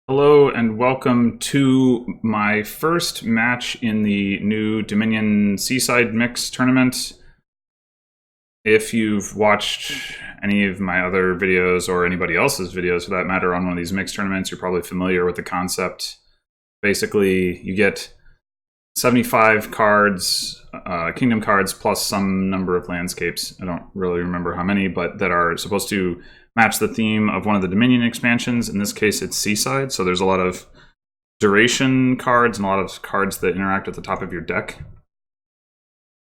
Hello and welcome to my first match in the new Dominion Seaside Mix Tournament. If you've watched any of my other videos or anybody else's videos for that matter on one of these mixed tournaments, you're probably familiar with the concept. Basically, you get 75 cards, kingdom cards, plus some number of landscapes. I don't really remember how many, but that are supposed to match the theme of one of the Dominion expansions. In this case, it's Seaside, so there's a lot of duration cards and a lot of cards that interact at the top of your deck.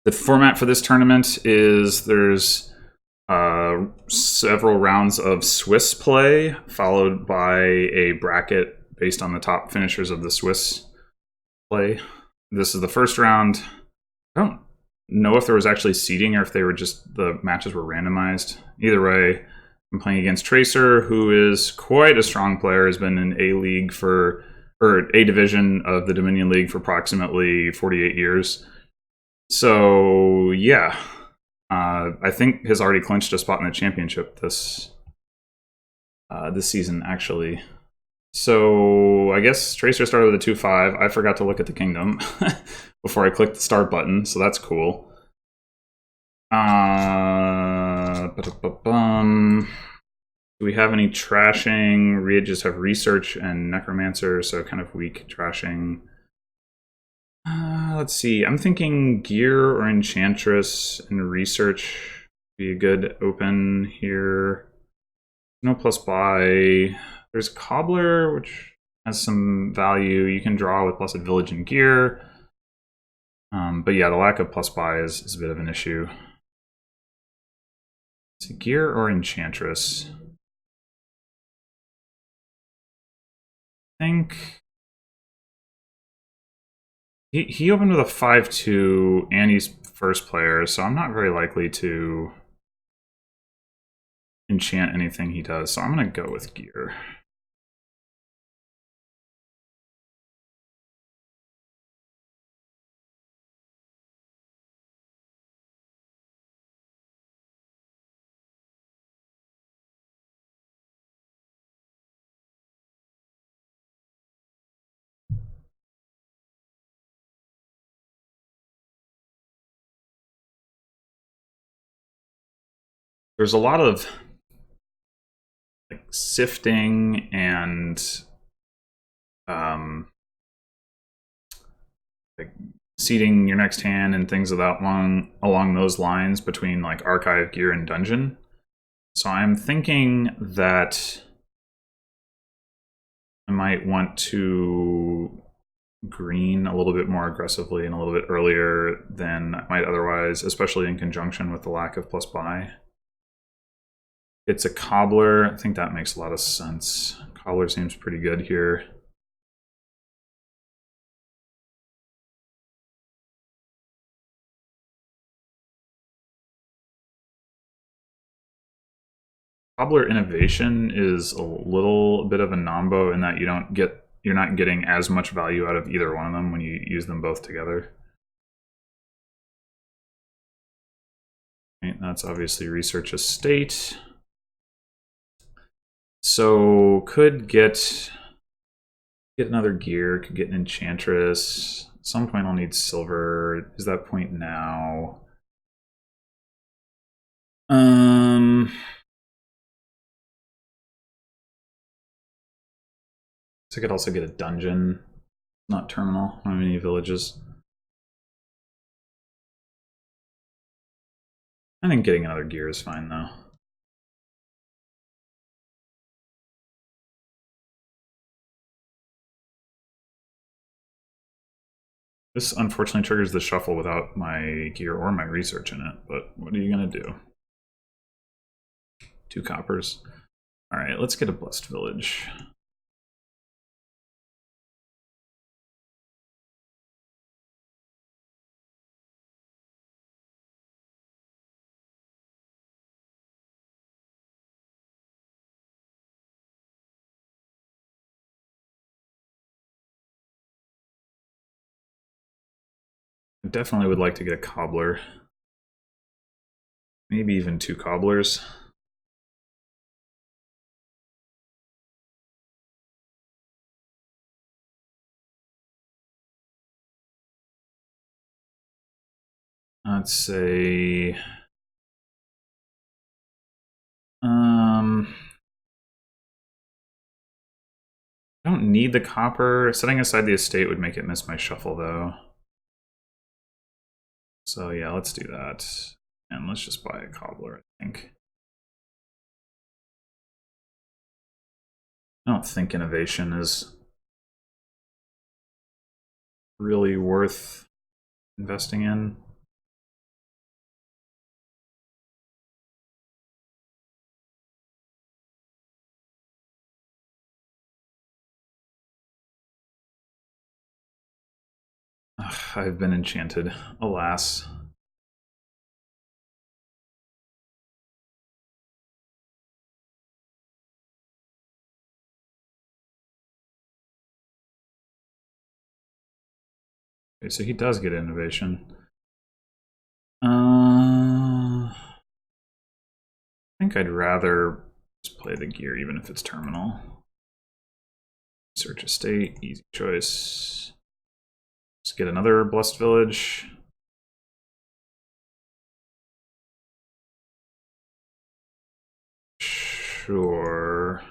The format for this tournament is there's several rounds of Swiss play, followed by a bracket based on the top finishers of the Swiss play. This is the first round. I don't know if there was actually seeding or if they were just the matches were randomized. Either way, I'm playing against Tracer, who is quite a strong player, has been in A League or A Division of the Dominion League for approximately 48 years. So, yeah. I think has already clinched a spot in the championship this season, actually. So, I guess Tracer started with a 2-5. I forgot to look at the kingdom before I clicked the start button, so that's cool. Do we have any trashing? We just have research and necromancer, so kind of weak trashing. Let's see. I'm thinking gear or enchantress and research would be a good open here. No plus buy. There's cobbler, which has some value. You can draw with blessed village and gear. But yeah, the lack of plus buy is a bit of an issue. Is it gear or enchantress? I think he opened with a 5-2 and he's first player, so I'm not very likely to enchant anything he does. So I'm gonna go with gear. There's a lot of like sifting and like seeding your next hand and things of that along those lines between like archive, gear, and dungeon. So I'm thinking that I might want to green a little bit more aggressively and a little bit earlier than I might otherwise, especially in conjunction with the lack of plus buy. It's a cobbler. I think that makes a lot of sense. Cobbler seems pretty good here. Cobbler innovation is a little bit of a nombo in that you're not getting as much value out of either one of them when you use them both together. Right, that's obviously research estate. So could get another gear, could get an enchantress. At some point I'll need silver. Is that point now? So I could also get a dungeon. Not terminal. I don't have any villages. I think getting another gear is fine though. This unfortunately triggers the shuffle without my gear or my research in it, but what are you gonna do? 2 coppers. Alright, let's get a blessed village. I definitely would like to get a cobbler. Maybe even 2 cobblers. Let's say... I don't need the copper. Setting aside the estate would make it miss my shuffle, though. So yeah, let's do that. And let's just buy a cobbler, I think. I don't think innovation is really worth investing in. Ugh, I've been enchanted, alas. Okay, so he does get innovation. I think I'd rather just play the gear, even if it's terminal. Search estate, easy choice. Let's get another blessed village. Sure.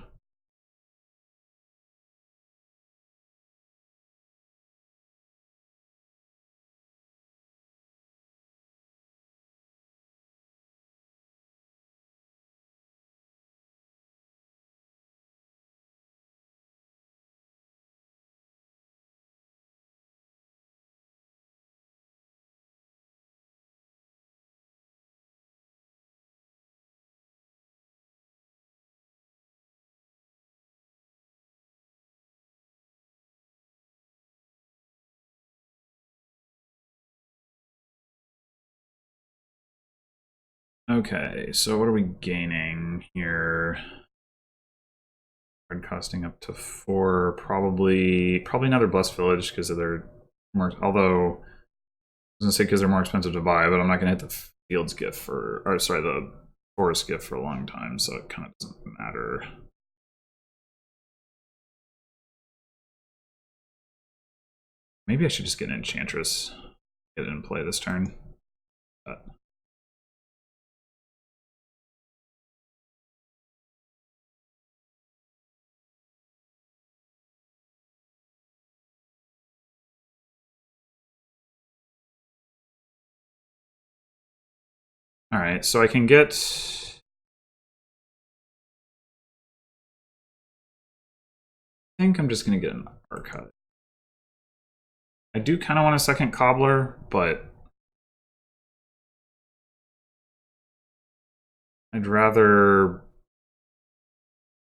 Okay, so what are we gaining here? Card costing up to 4, probably another blessed village because they're more. Although I was gonna say because they're more expensive to buy, but I'm not gonna hit the Fields gift for, or sorry, the Forest gift for a long time, so it kind of doesn't matter. Maybe I should just get an Enchantress, get it in play this turn. But all right, so I can get. I think I'm just gonna get an Archive. I do kind of want a second Cobbler, but I'd rather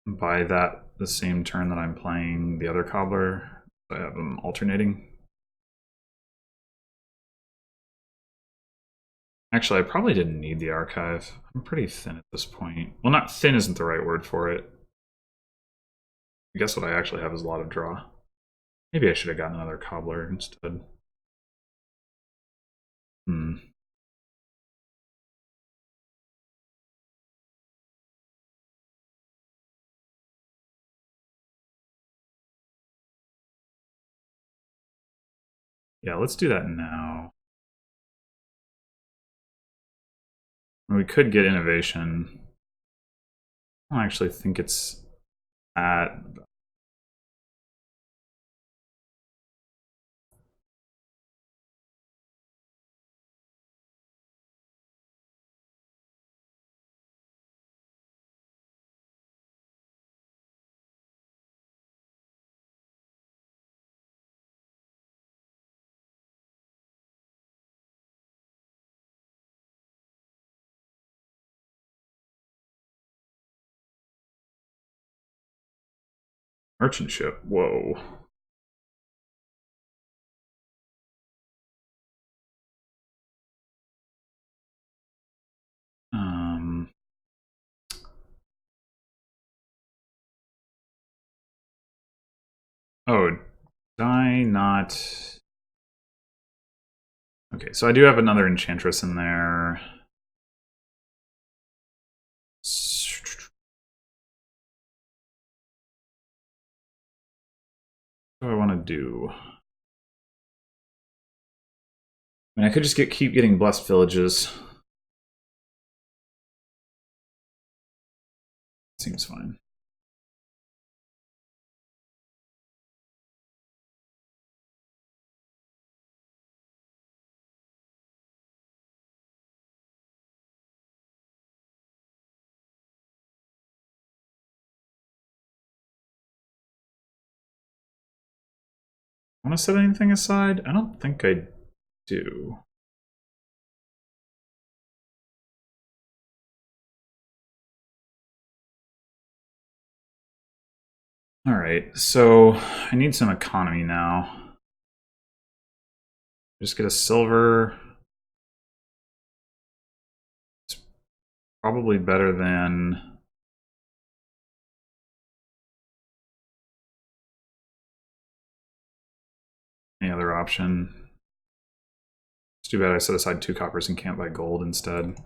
buy that the same turn that I'm playing the other Cobbler. I have them alternating. Actually, I probably didn't need the Archive. I'm pretty thin at this point. Well, not thin isn't the right word for it. I guess what I actually have is a lot of draw. Maybe I should have gotten another Cobbler instead. Yeah, let's do that now. We could get innovation. I don't actually think it's at. Merchant ship. Whoa. Oh, did I not? Okay, so I do have another Enchantress in there. What do I want to do? I mean, I could just keep getting blessed villages. Seems fine. Want to set anything aside? I don't think I do. Alright, so I need some economy now. Just get a silver. It's probably better than any other option. It's too bad I set aside 2 coppers and can't buy gold instead.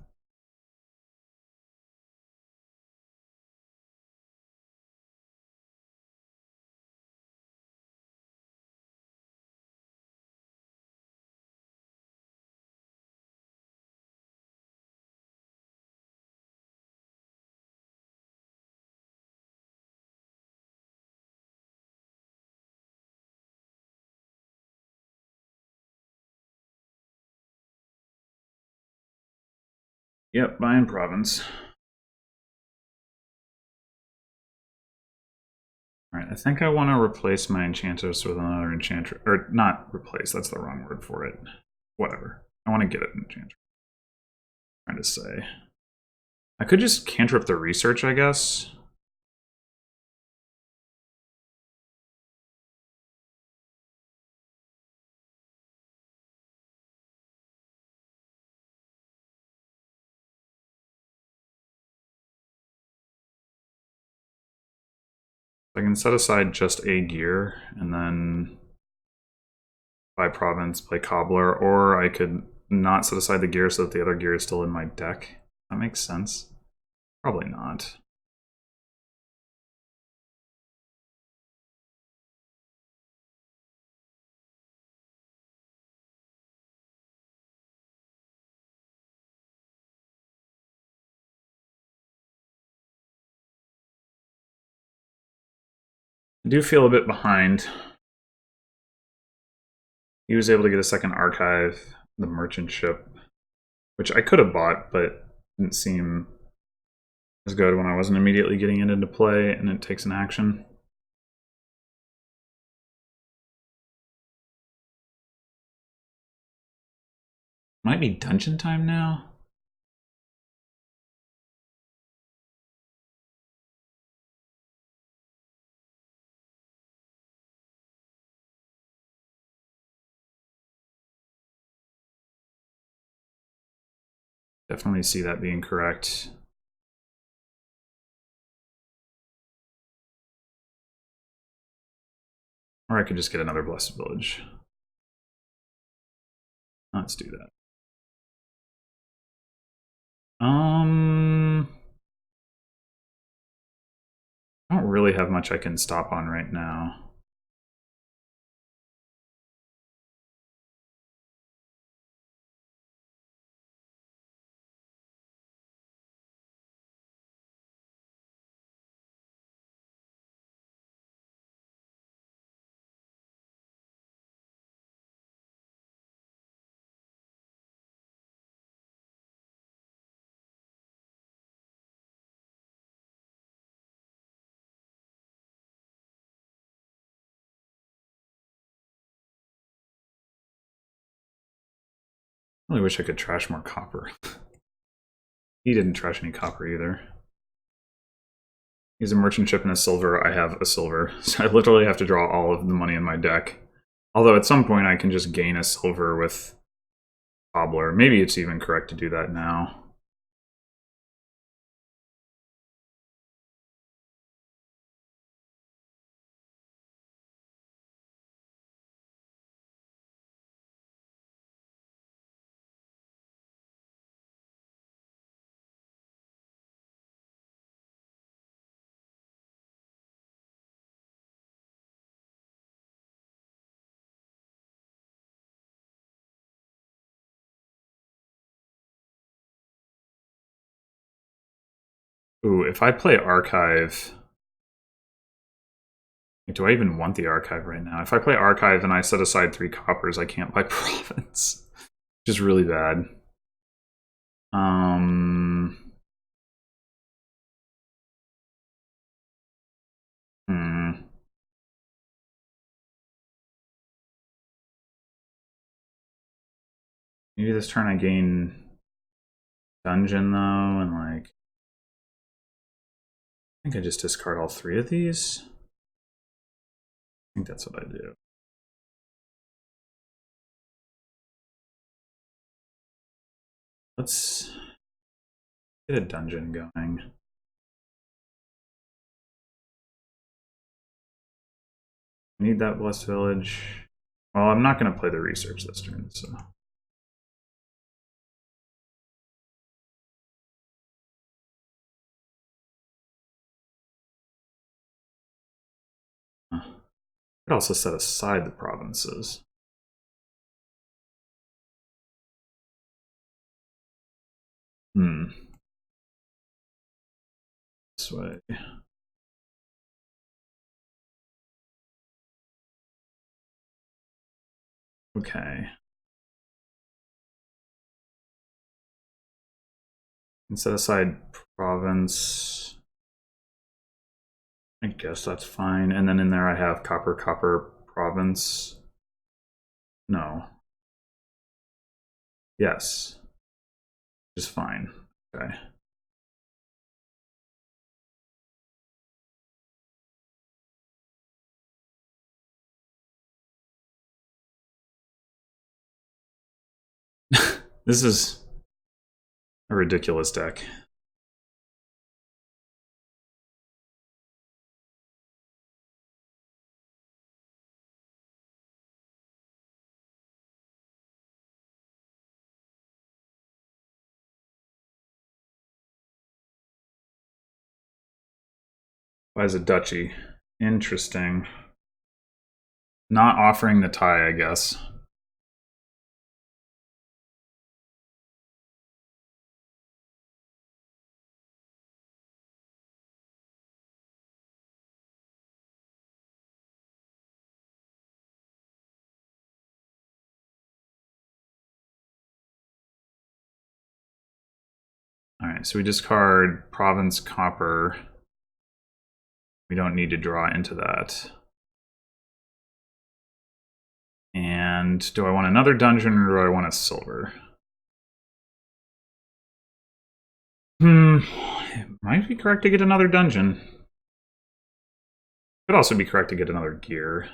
Yep, buying province. Alright, I think I want to replace my enchantress with another enchantress. Or, not replace, that's the wrong word for it. Whatever. I want to get an enchantress. I'm trying to say. I could just cantrip the research, I guess. I can set aside just a gear and then buy province, play cobbler, or I could not set aside the gear so that the other gear is still in my deck. That makes sense. Probably not. I do feel a bit behind. He was able to get a second archive, the merchant ship, which I could have bought, but didn't seem as good when I wasn't immediately getting it into play and it takes an action. Might be dungeon time now. Definitely see that being correct. Or I could just get another blessed village. Let's do that. I don't really have much I can stop on right now. I really wish I could trash more copper. He didn't trash any copper either. He's a merchant ship and a silver. I have a silver. So I literally have to draw all of the money in my deck. Although at some point I can just gain a silver with cobbler. Maybe it's even correct to do that now. Ooh, if I play Archive... Do I even want the Archive right now? If I play Archive and I set aside 3 coppers, I can't buy Province. Which is really bad. Maybe this turn I gain Dungeon, though, and like... I think I just discard all 3 of these. I think that's what I do. Let's get a Dungeon going. Need that Blessed Village. Well, I'm not going to play the Research this turn, so... I could also set aside the provinces. This way. Okay. And set aside province. I guess that's fine. And then in there I have copper, copper, province. No. Yes. Which is fine. Okay. This is a ridiculous deck. Why is it duchy? Interesting. Not offering the tie, I guess. Alright, so we discard province copper. We don't need to draw into that. And do I want another dungeon or do I want a silver? It might be correct to get another dungeon. Could also be correct to get another gear.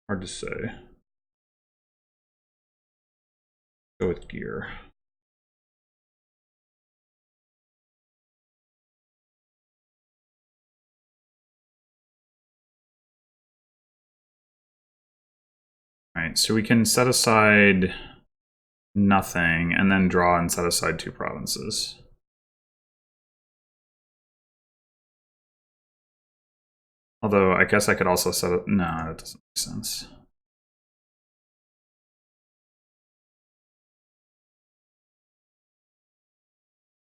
Hard to say. Go with gear. Alright, so we can set aside nothing and then draw and set aside 2 provinces. Although I guess I could also set it. No, that doesn't make sense.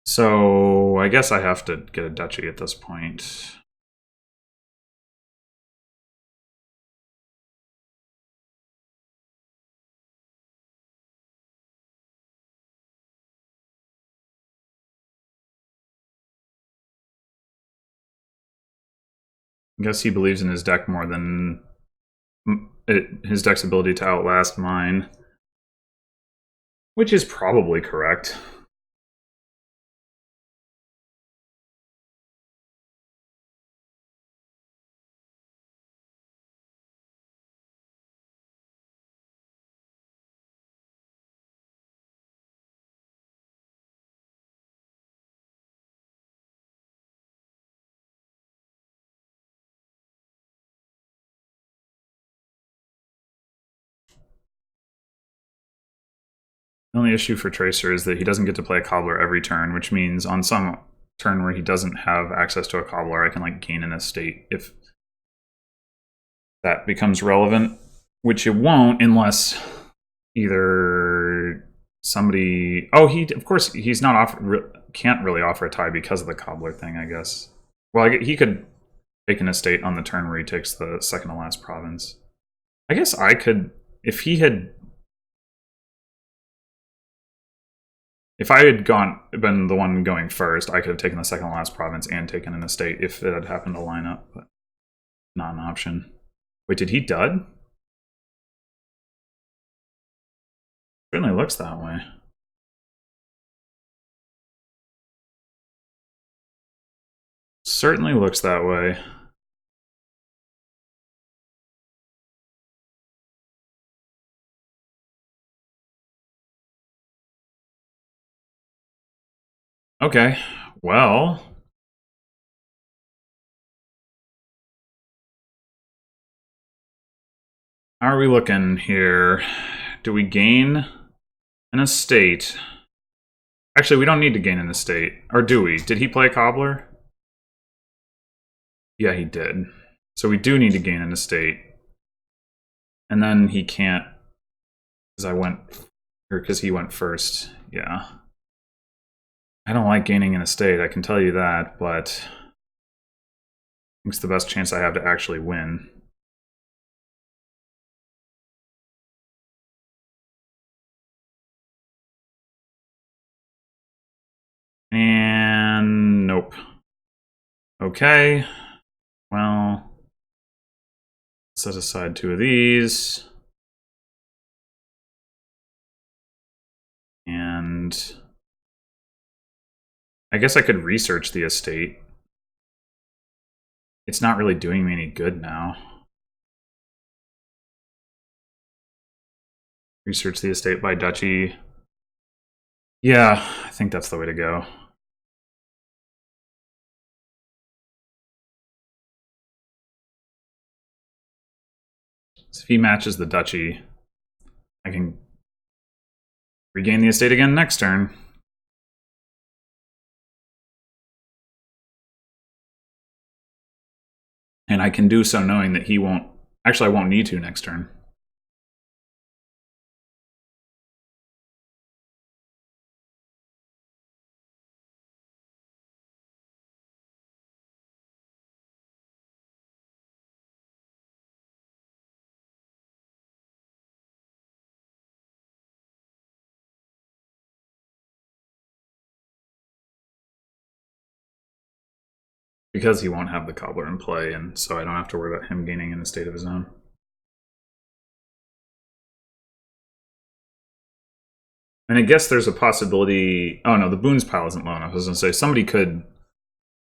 So I guess I have to get a duchy at this point. I guess he believes in his deck more than his deck's ability to outlast mine. Which is probably correct. The only issue for Tracer is that he doesn't get to play a Cobbler every turn, which means on some turn where he doesn't have access to a Cobbler, I can like gain an estate if that becomes relevant, which it won't unless either somebody... Oh, of course, he's not can't really offer a tie because of the cobbler thing, I guess. Well, he could take an estate on the turn where he takes the second to last province. I guess I could... If I had been the one going first, I could have taken the second to last province and taken an estate if it had happened to line up, but not an option. Wait, did he dud? Certainly looks that way. Certainly looks that way. Okay, well... How are we looking here? Do we gain an estate? Actually, we don't need to gain an estate. Or do we? Did he play cobbler? Yeah, he did. So we do need to gain an estate. And then he can't... Because he went first. Yeah. I don't like gaining an estate, I can tell you that, but... I think it's the best chance I have to actually win. And nope. Okay. Well, set aside 2 of these. And I guess I could research the estate. It's not really doing me any good now. Research the estate by duchy. Yeah, I think that's the way to go. So if he matches the duchy, I can regain the estate again next turn. And I can do so knowing that he won't... Actually, I won't need to next turn. Because he won't have the cobbler in play, and so I don't have to worry about him gaining an estate of his own. And I guess there's a possibility... Oh no, the boons pile isn't low enough. I was going to say, somebody could...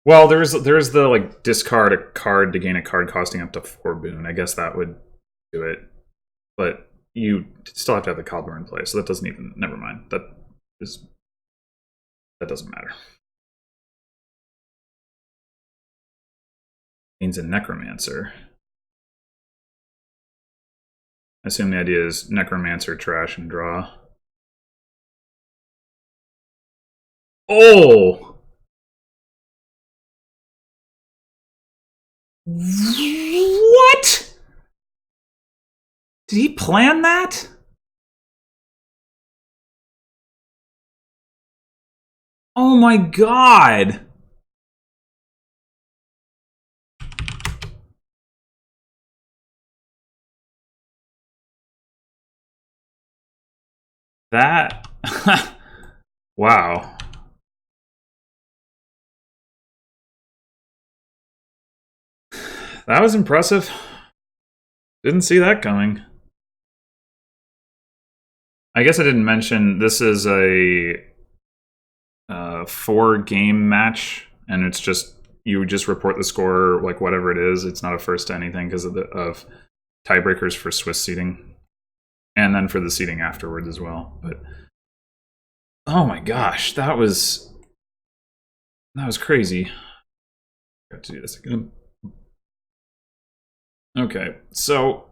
Well, there's the, like, discard a card to gain a card costing up to 4 boon. I guess that would do it. But you still have to have the cobbler in play, so that doesn't even... Never mind. That doesn't matter. Means a necromancer. I assume the idea is necromancer, trash, and draw. Oh! What? Did he plan that? Oh my god! That... Wow. That was impressive. Didn't see that coming. I guess I didn't mention this is a 4-game match, and it's just you just report the score like whatever it is. It's not a first to anything because of tiebreakers for Swiss seeding, and then for the seeding afterwards as well. But oh my gosh, that was crazy. Got to do this again. Okay, so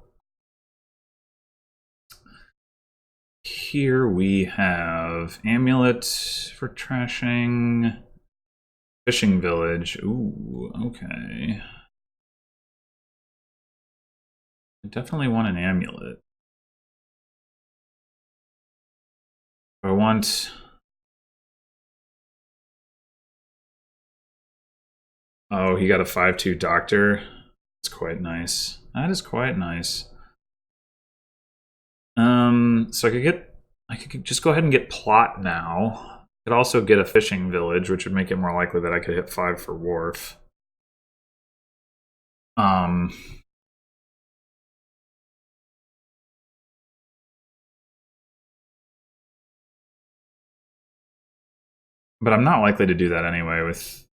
here we have Amulet for trashing, Fishing Village. Ooh, okay. I definitely want an Amulet. I want... Oh, he got a 5/2 doctor. That's quite nice. That is quite nice. So I could just go ahead and get plot now. I could also get a fishing village, which would make it more likely that I could hit 5 for wharf. But I'm not likely to do that anyway with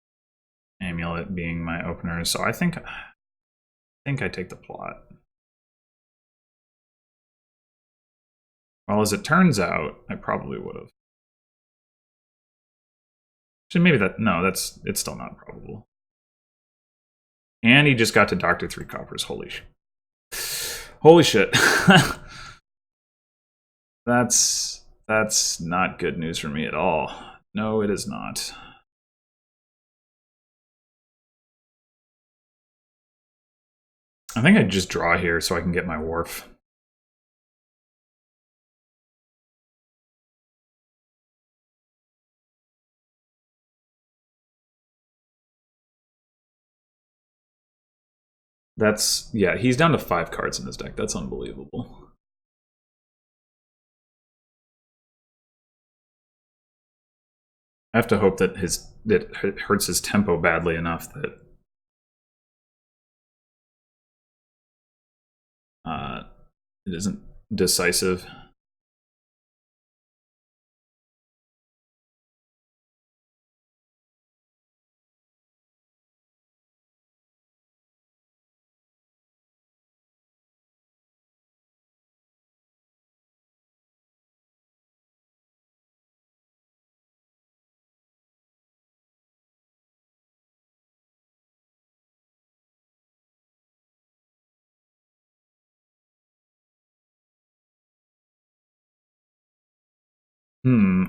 Amulet being my opener, so I think I take the plot. Well, as it turns out, I probably would have. Actually, maybe that... No, it's still not probable. And he just got to Doctor 3 coppers. Holy shit. That's not good news for me at all. No, it is not. I think I'd just draw here so I can get my wharf. That's... Yeah, he's down to 5 cards in his deck. That's unbelievable. I have to hope that it hurts his tempo badly enough that it isn't decisive.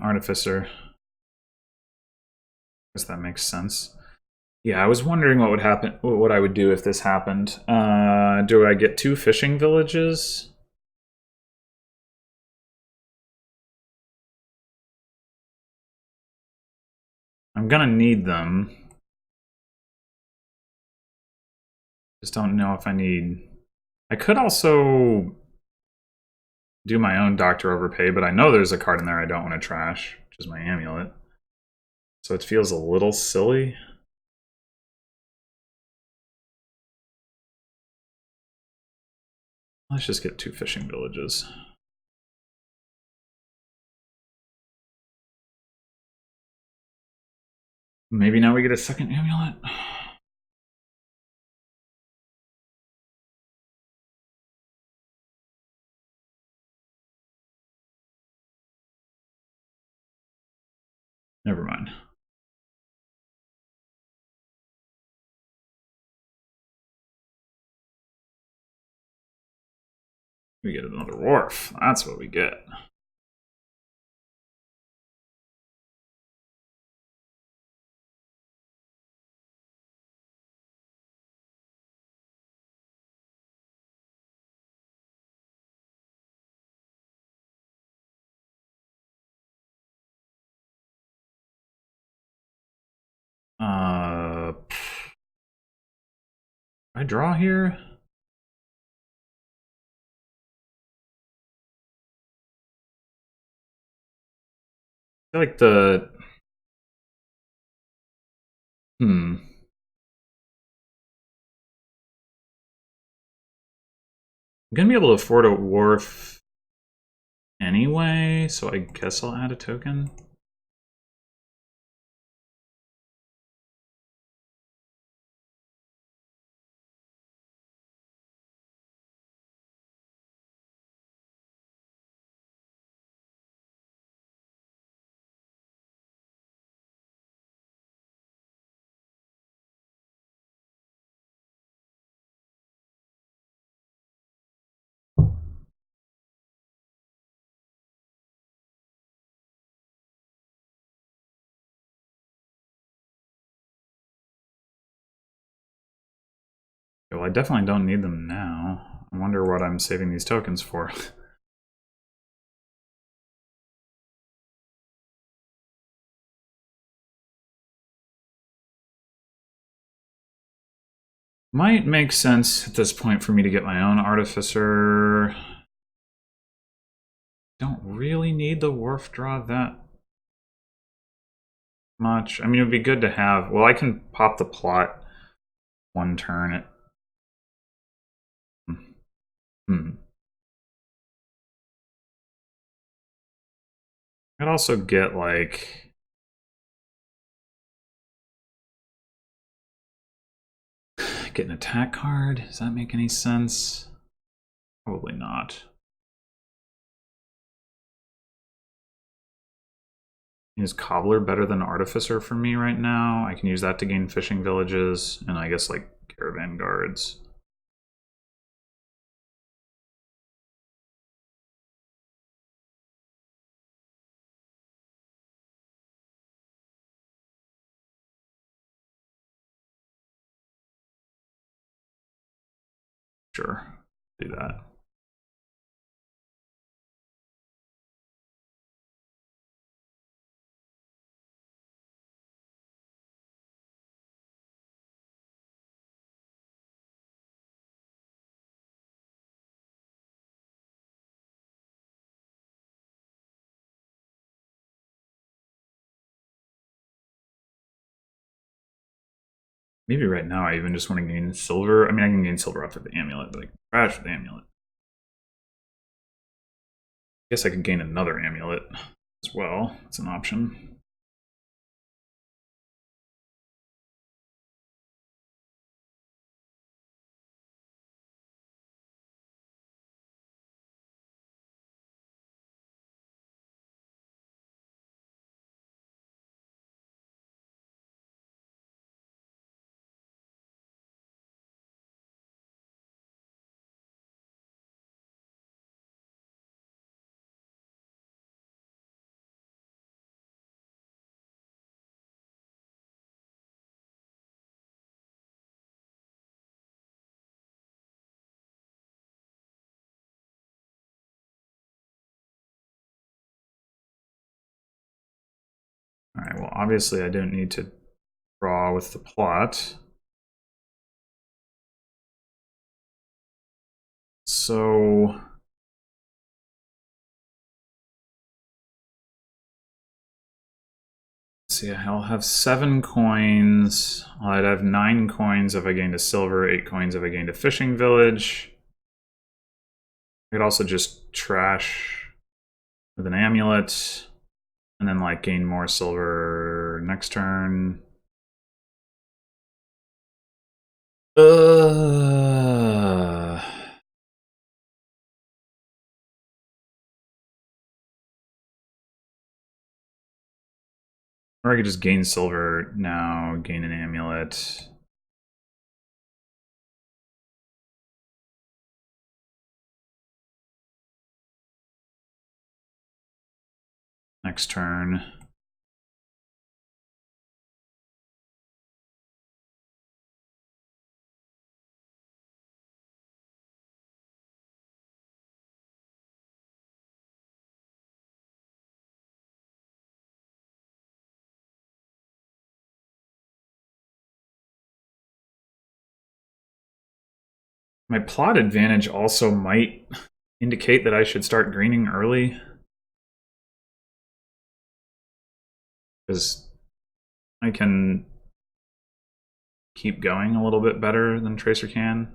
Artificer. I guess that makes sense. Yeah, I was wondering what would happen, what I would do if this happened. Do I get 2 fishing villages? I'm gonna need them. Just don't know if I need... I could also do my own Doctor Overpay, but I know there's a card in there I don't want to trash, which is my Amulet. So it feels a little silly. Let's just get 2 fishing villages. Maybe now we get a second Amulet. Never mind. We get another wharf. That's what we get. I draw here? I feel like the... I'm gonna be able to afford a wharf anyway, so I guess I'll add a token. Well, I definitely don't need them now. I wonder what I'm saving these tokens for. Might make sense at this point for me to get my own artificer. Don't really need the wharf draw that much. I mean, it would be good to have. Well, I can pop the plot one turn. I'd also get like get an attack card. Does that make any sense? Probably not. Is Cobbler better than Artificer for me right now? I can use that to gain fishing villages, and I guess like caravan guards. Sure, do that. Maybe right now I even just want to gain silver. I mean, I can gain silver off of the amulet, but I can crash the amulet. I guess I could gain another amulet as well. It's an option. All right, well, obviously I don't need to draw with the plot. So let's see, I'll have 7 coins. I'd have 9 coins if I gained a silver, 8 coins if I gained a fishing village. I could also just trash with an amulet, and then like gain more silver next turn. Or I could just gain silver now, gain an amulet. Next turn. My plot advantage also might indicate that I should start greening early. Because I can keep going a little bit better than Tracer can.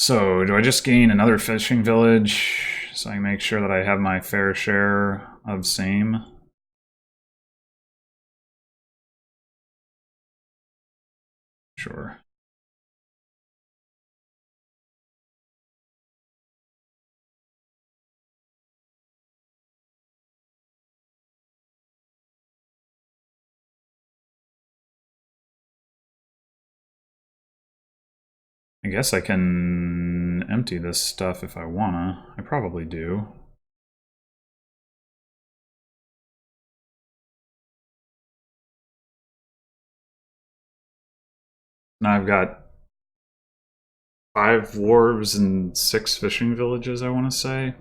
So, do I just gain another fishing village so I make sure that I have my fair share of same? Sure. I guess I can empty this stuff if I wanna. I probably do. Now I've got 5 wharves and 6 fishing villages, I want to say.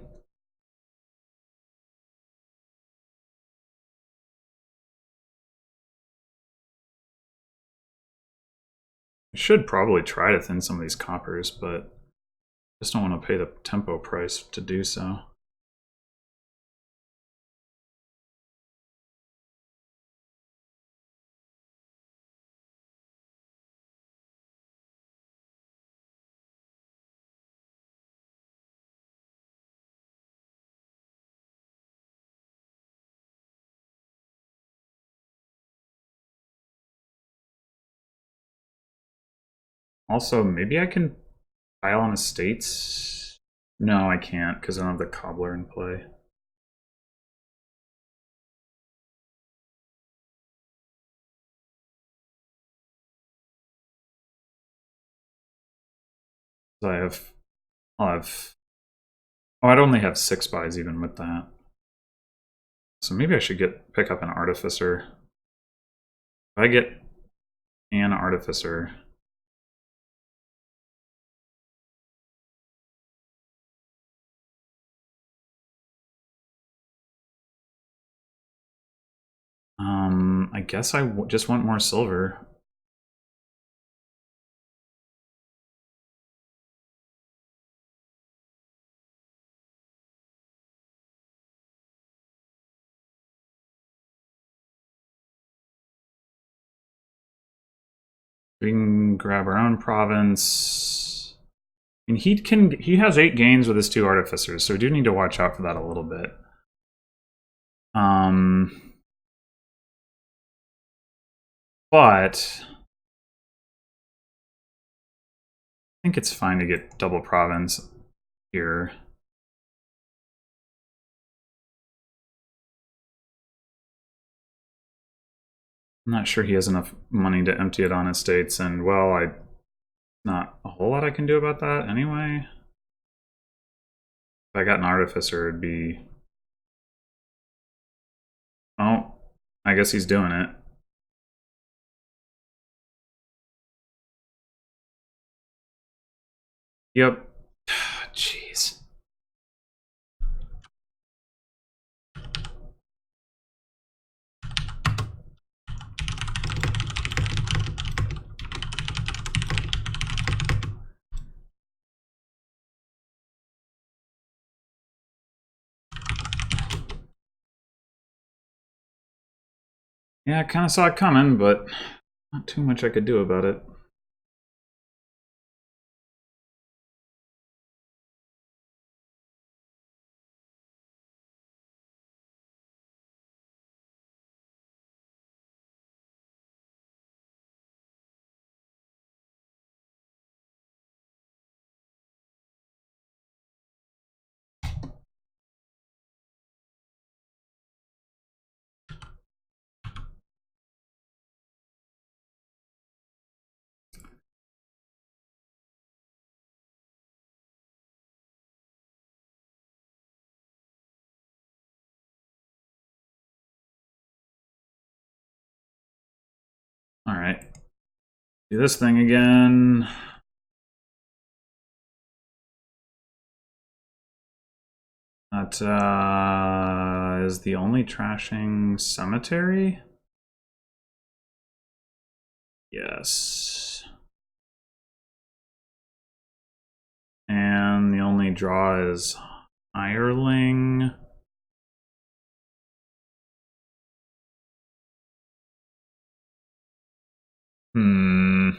I should probably try to thin some of these coppers, but I just don't want to pay the tempo price to do so. Also, maybe I can pile on estates? No, I can't because I don't have the cobbler in play. So I'll have, oh, I'd only have 6 buys even with that. So maybe I should pick up an artificer. If I get an artificer, I guess I just want more silver. We can grab our own province. And he has 8 gains with his 2 artificers, so we do need to watch out for that a little bit. But I think it's fine to get double province here. I'm not sure he has enough money to empty it on estates, and well, not a whole lot I can do about that anyway. If I got an artificer, it'd be... Oh, I guess he's doing it. Yep. Jeez. Yeah, I kind of saw it coming, but not too much I could do about it. Alright. Do this thing again. That is the only trashing cemetery? Yes. And the only draw is hireling. Hmm.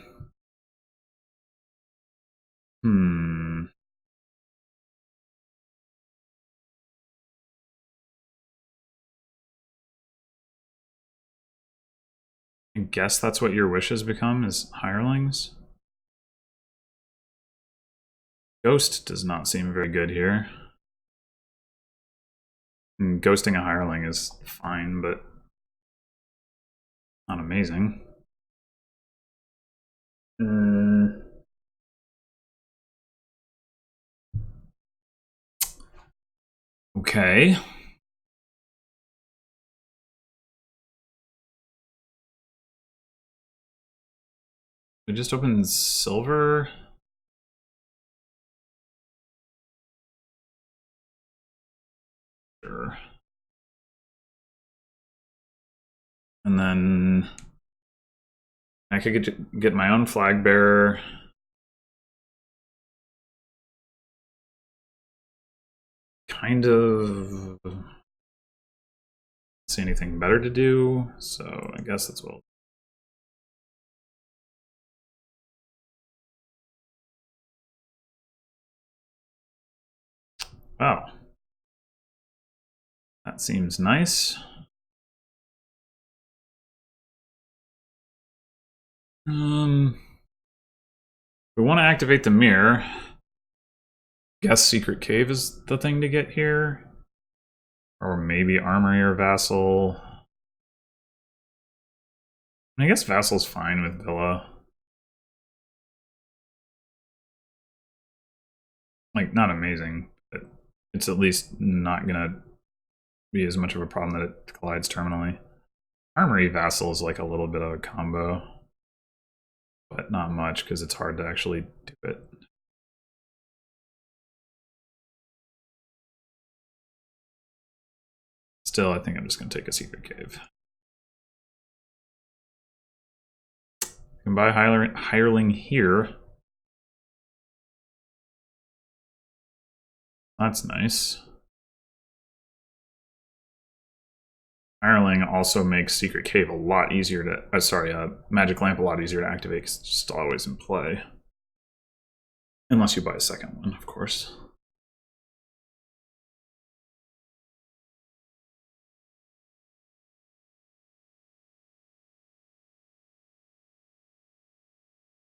I guess that's what your wishes become, is hirelings. Ghost does not seem very good here. And ghosting a hireling is fine, but not amazing. Okay. We just opened silver. Sure. And then I could get my own flag bearer. Kind of see anything better to do, so I guess that's what. Wow. That seems nice. We want to activate the mirror. Guess secret cave is the thing to get here. Or maybe armory or vassal. I guess vassal's fine with villa. Like, not amazing, but it's at least not gonna be as much of a problem that it collides terminally. Armory vassal is like a little bit of a combo, but not much because it's hard to actually do it. Still, I think I'm just going to take a secret cave. You can buy hireling here. That's nice. Hireling also makes secret cave a lot easier to, magic lamp a lot easier to activate because it's just always in play. Unless you buy a second one, of course.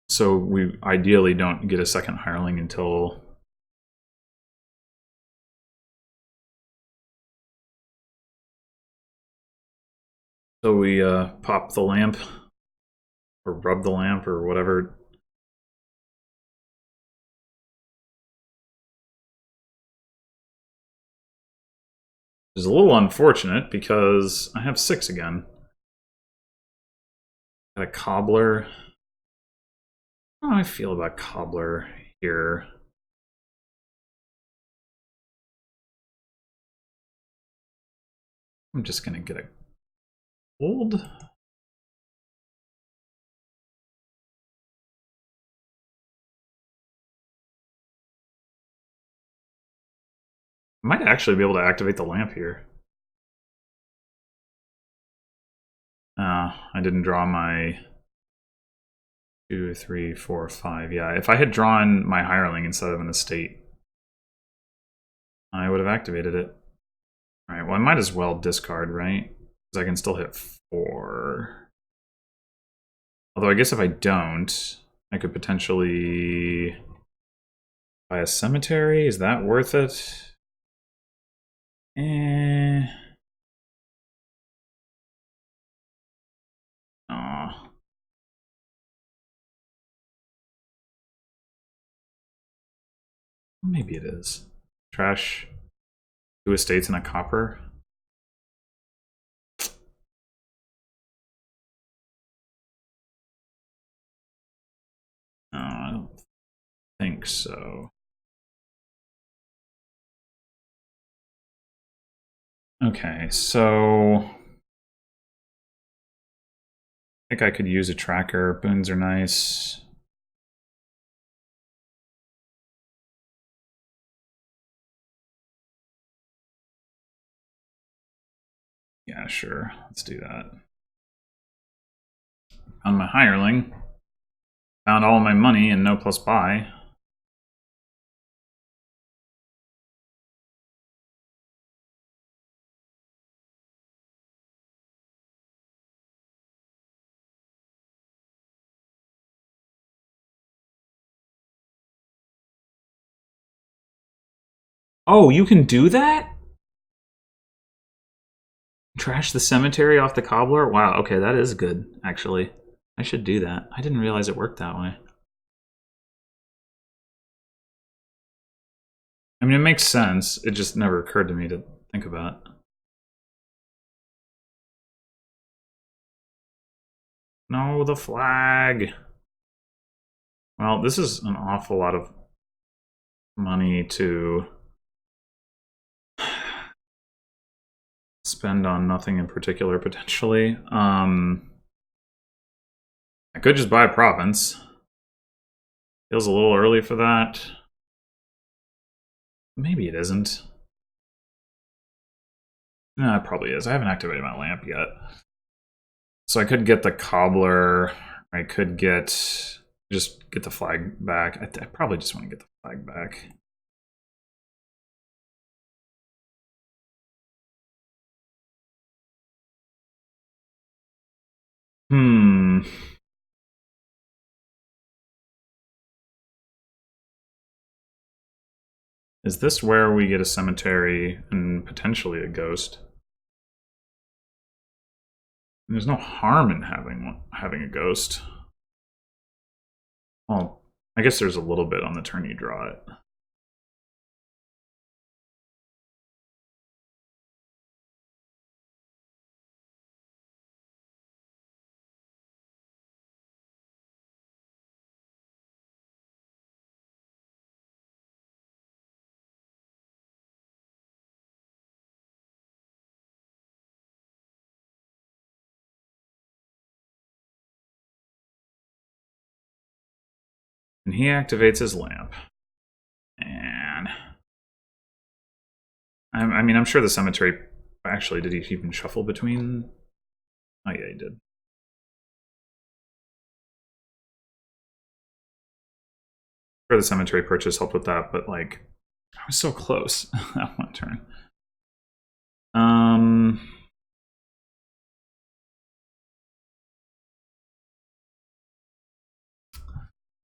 So we ideally don't get a second hireling until we pop the lamp or rub the lamp or whatever. Which is a little unfortunate because I have 6 again. Got a cobbler. How do I feel about cobbler here? I'm just gonna get a gold. I might actually be able to activate the lamp here. I didn't draw my 2, 3, 4, 5. Yeah, if I had drawn my hireling instead of an estate, I would have activated it. All right, well, I might as well discard, right? Because I can still hit 4. Although I guess if I don't, I could potentially buy a cemetery. Is that worth it? Aw. Maybe it is. Trash 2 estates and a copper. No, I don't think so. Okay, so I think I could use a tracker. Boons are nice. Yeah, sure. Let's do that. Found my hireling. Found all my money and no plus buy. Oh, you can do that? Trash the cemetery off the cobbler? Wow, okay, that is good, actually. I should do that. I didn't realize it worked that way. I mean, it makes sense. It just never occurred to me to think about. No, the flag. Well, this is an awful lot of money to spend on nothing in particular, potentially. I could just buy a province. Feels a little early for that. Maybe it isn't. No, it probably is. I haven't activated my lamp yet. So I could get the cobbler. I could just get the flag back. I probably just want to get the flag back. Hmm. Is this where we get a cemetery and potentially a ghost? There's no harm in having a ghost. Well, I guess there's a little bit on the turn you draw it. And he activates his lamp. And I mean, I'm sure the cemetery. Actually, did he even shuffle between? Oh yeah, he did. Sure, the cemetery purchase helped with that, but like, I was so close that one turn.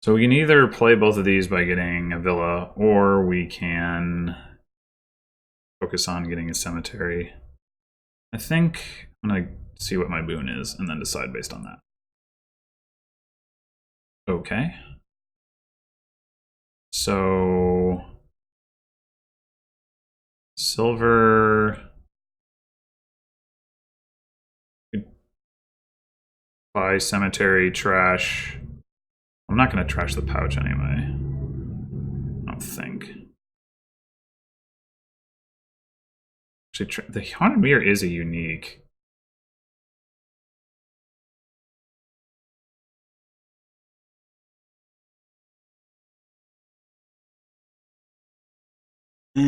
So we can either play both of these by getting a villa, or we can focus on getting a cemetery. I think I'm gonna see what my boon is and then decide based on that. Okay. So silver. Buy cemetery trash. I'm not gonna trash the pouch anyway. I don't think. Actually, the haunted mirror is a unique. I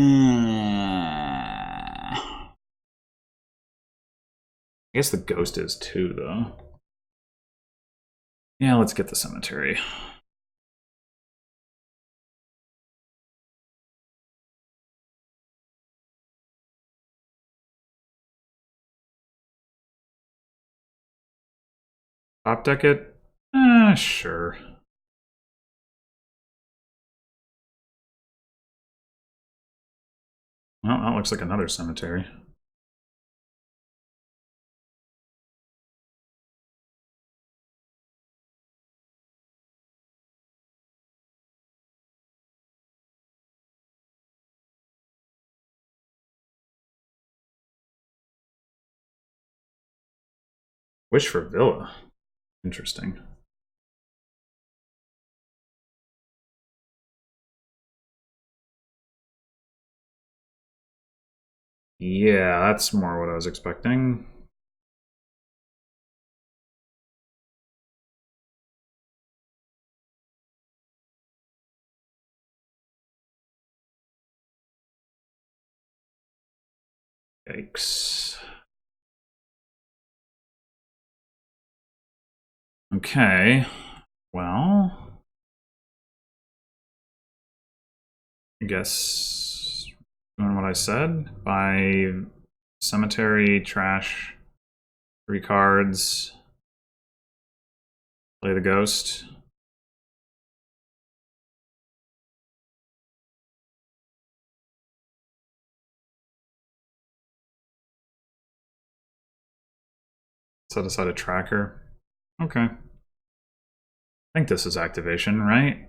guess the ghost is too, though. Yeah, let's get the cemetery. Top deck it? Sure. Well, that looks like another cemetery. Wish for villa. Interesting. Yeah, that's more what I was expecting. Yikes. Okay. Well, I guess doing what I said. Buy cemetery, trash, 3 cards, play the ghost. Set aside a tracker. Okay. I think this is activation, right?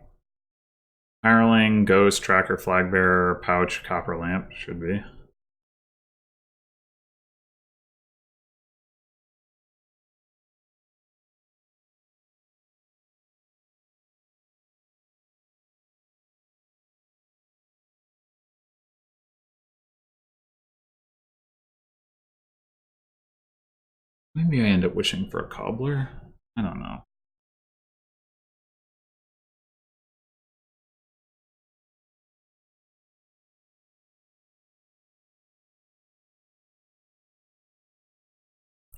Hireling, ghost, tracker, flag bearer, pouch, copper lamp. Should be. Maybe I end up wishing for a cobbler. I don't know.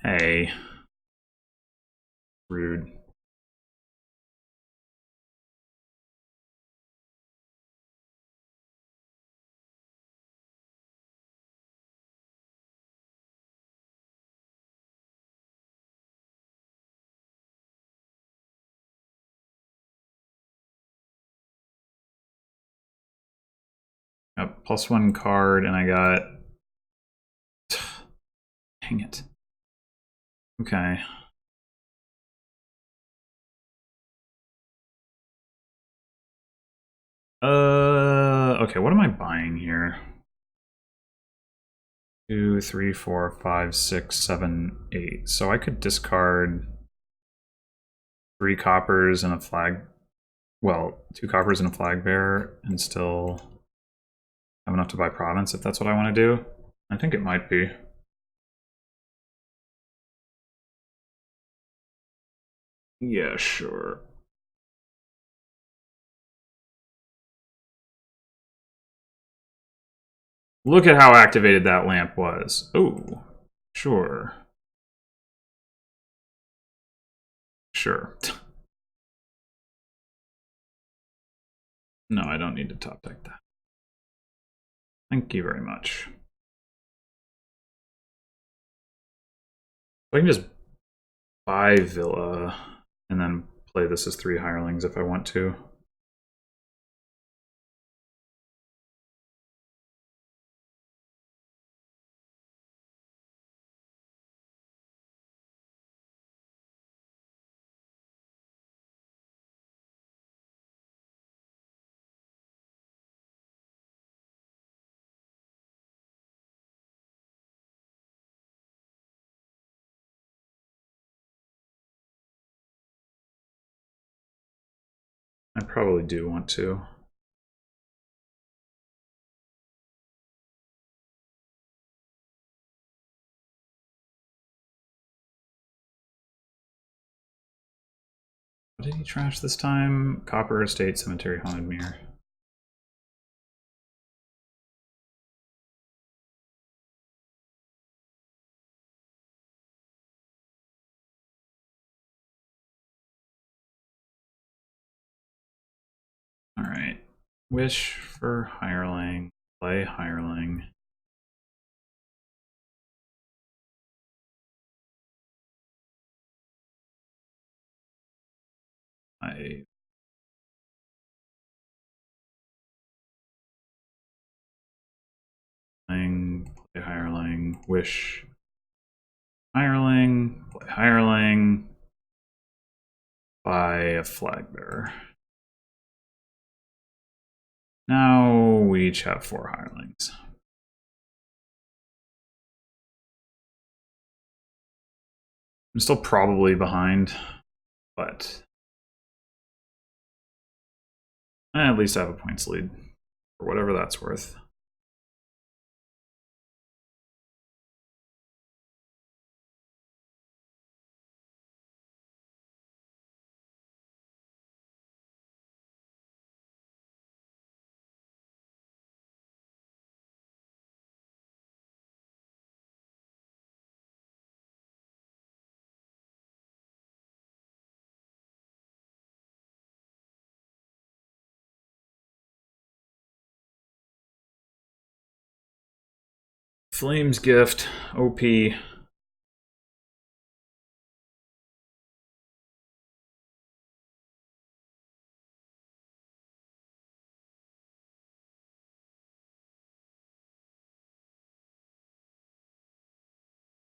Hey. Rude. Got +1 card, and I got... Dang it. Okay. Okay, what am I buying here? 2, 3, 4, 5, 6, 7, 8. So I could discard 3 coppers and a flag. Well, 2 coppers and a flag bearer, and still have enough to buy province if that's what I want to do. I think it might be. Yeah, sure. Look at how activated that lamp was. Oh, sure. Sure. No, I don't need to top deck that. Thank you very much. I can just buy Villa and then play this as 3 hirelings if I want to. I probably do want to. What did he trash this time? Copper Estate, Cemetery, Haunted Mirror. Alright. Wish for hireling. Play hireling. I play hireling, wish hireling, play hireling, buy a flag bearer. Now we each have 4 hirelings. I'm still probably behind, but at least I have a points lead, for whatever that's worth. Flames Gift, OP.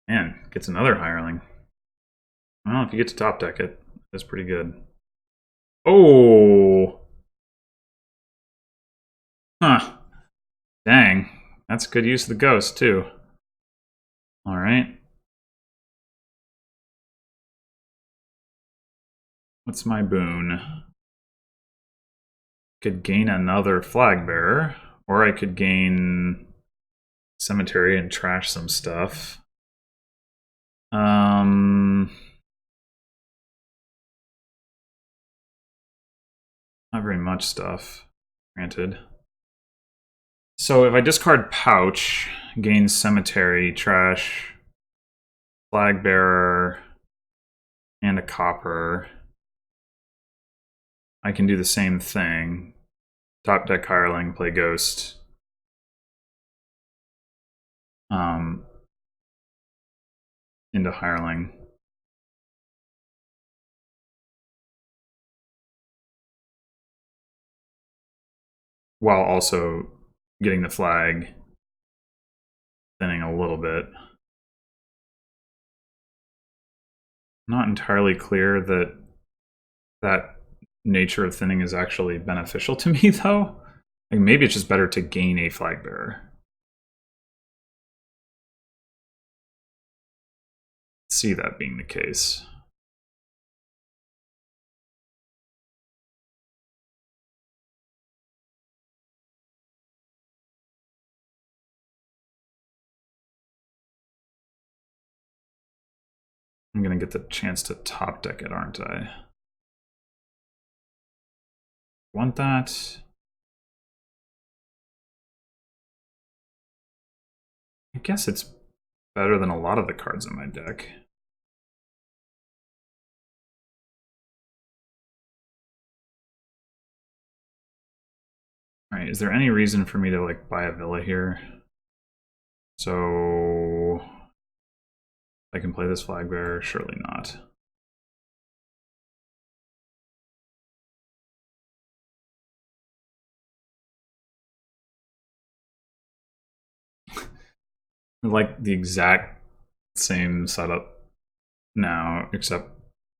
Man, gets another hireling. I don't know if you get to top deck it. That's pretty good. Oh! Huh. Dang. That's good use of the ghost, too. Alright. What's my boon? Could gain another flag bearer, or I could gain cemetery and trash some stuff. Not very much stuff, granted. So if I discard pouch, gain cemetery, trash, flag bearer, and a copper, I can do the same thing. Top deck hireling, play ghost. Into hireling. While also getting the flag, thinning a little bit. Not entirely clear that that nature of thinning is actually beneficial to me, though. Like, maybe it's just better to gain a flag bearer. See that being the case. I'm gonna get the chance to top deck it, aren't I? Want that? I guess it's better than a lot of the cards in my deck. Alright, is there any reason for me to like buy a villa here? So I can play this flag bearer? Surely not. Like the exact same setup now, except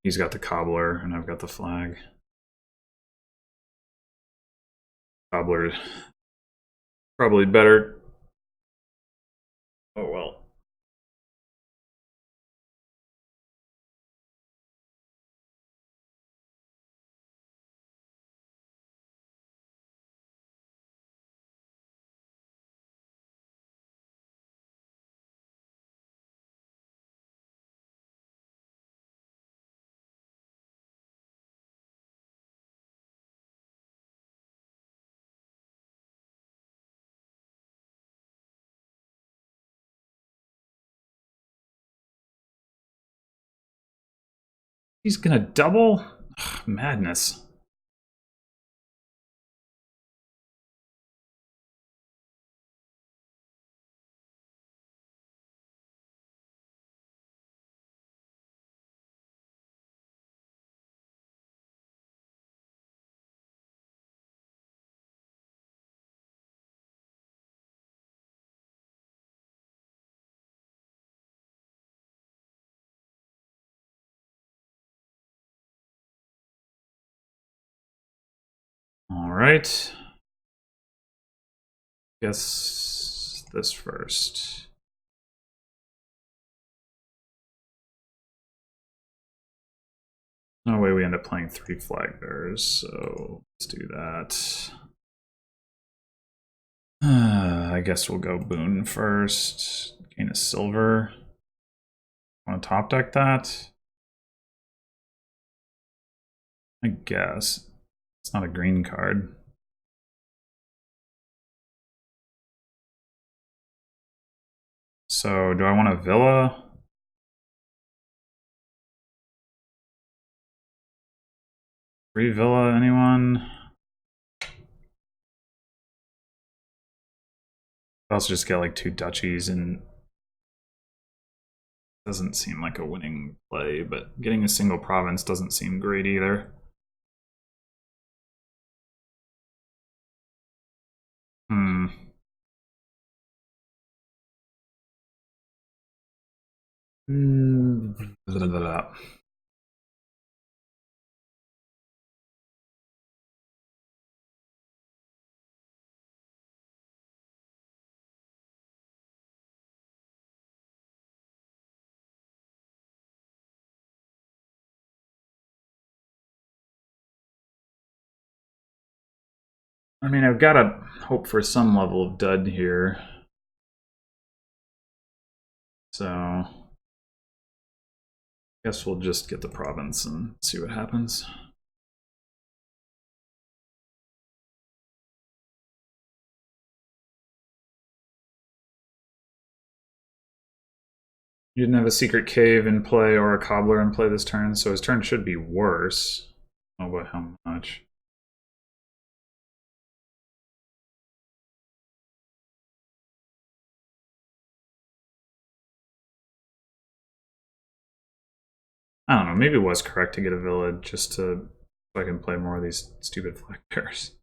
he's got the cobbler and I've got the flag. Cobbler probably better. Oh well. He's gonna double? Ugh, madness. Alright. Guess this first. No way we end up playing 3 flag bearers, so let's do that. I guess we'll go boon first. Gain a silver. Want to top deck that? I guess. It's not a green card. So, do I want a villa? Free villa, anyone? I also just get like 2 duchies, and doesn't seem like a winning play, but getting a single province doesn't seem great either. I mean, I've got to hope for some level of dud here. So, I guess we'll just get the province and see what happens. He didn't have a secret cave in play or a cobbler in play this turn, so his turn should be worse. Oh, but how much? I don't know, maybe it was correct to get a village just to so I can play more of these stupid flag bearers.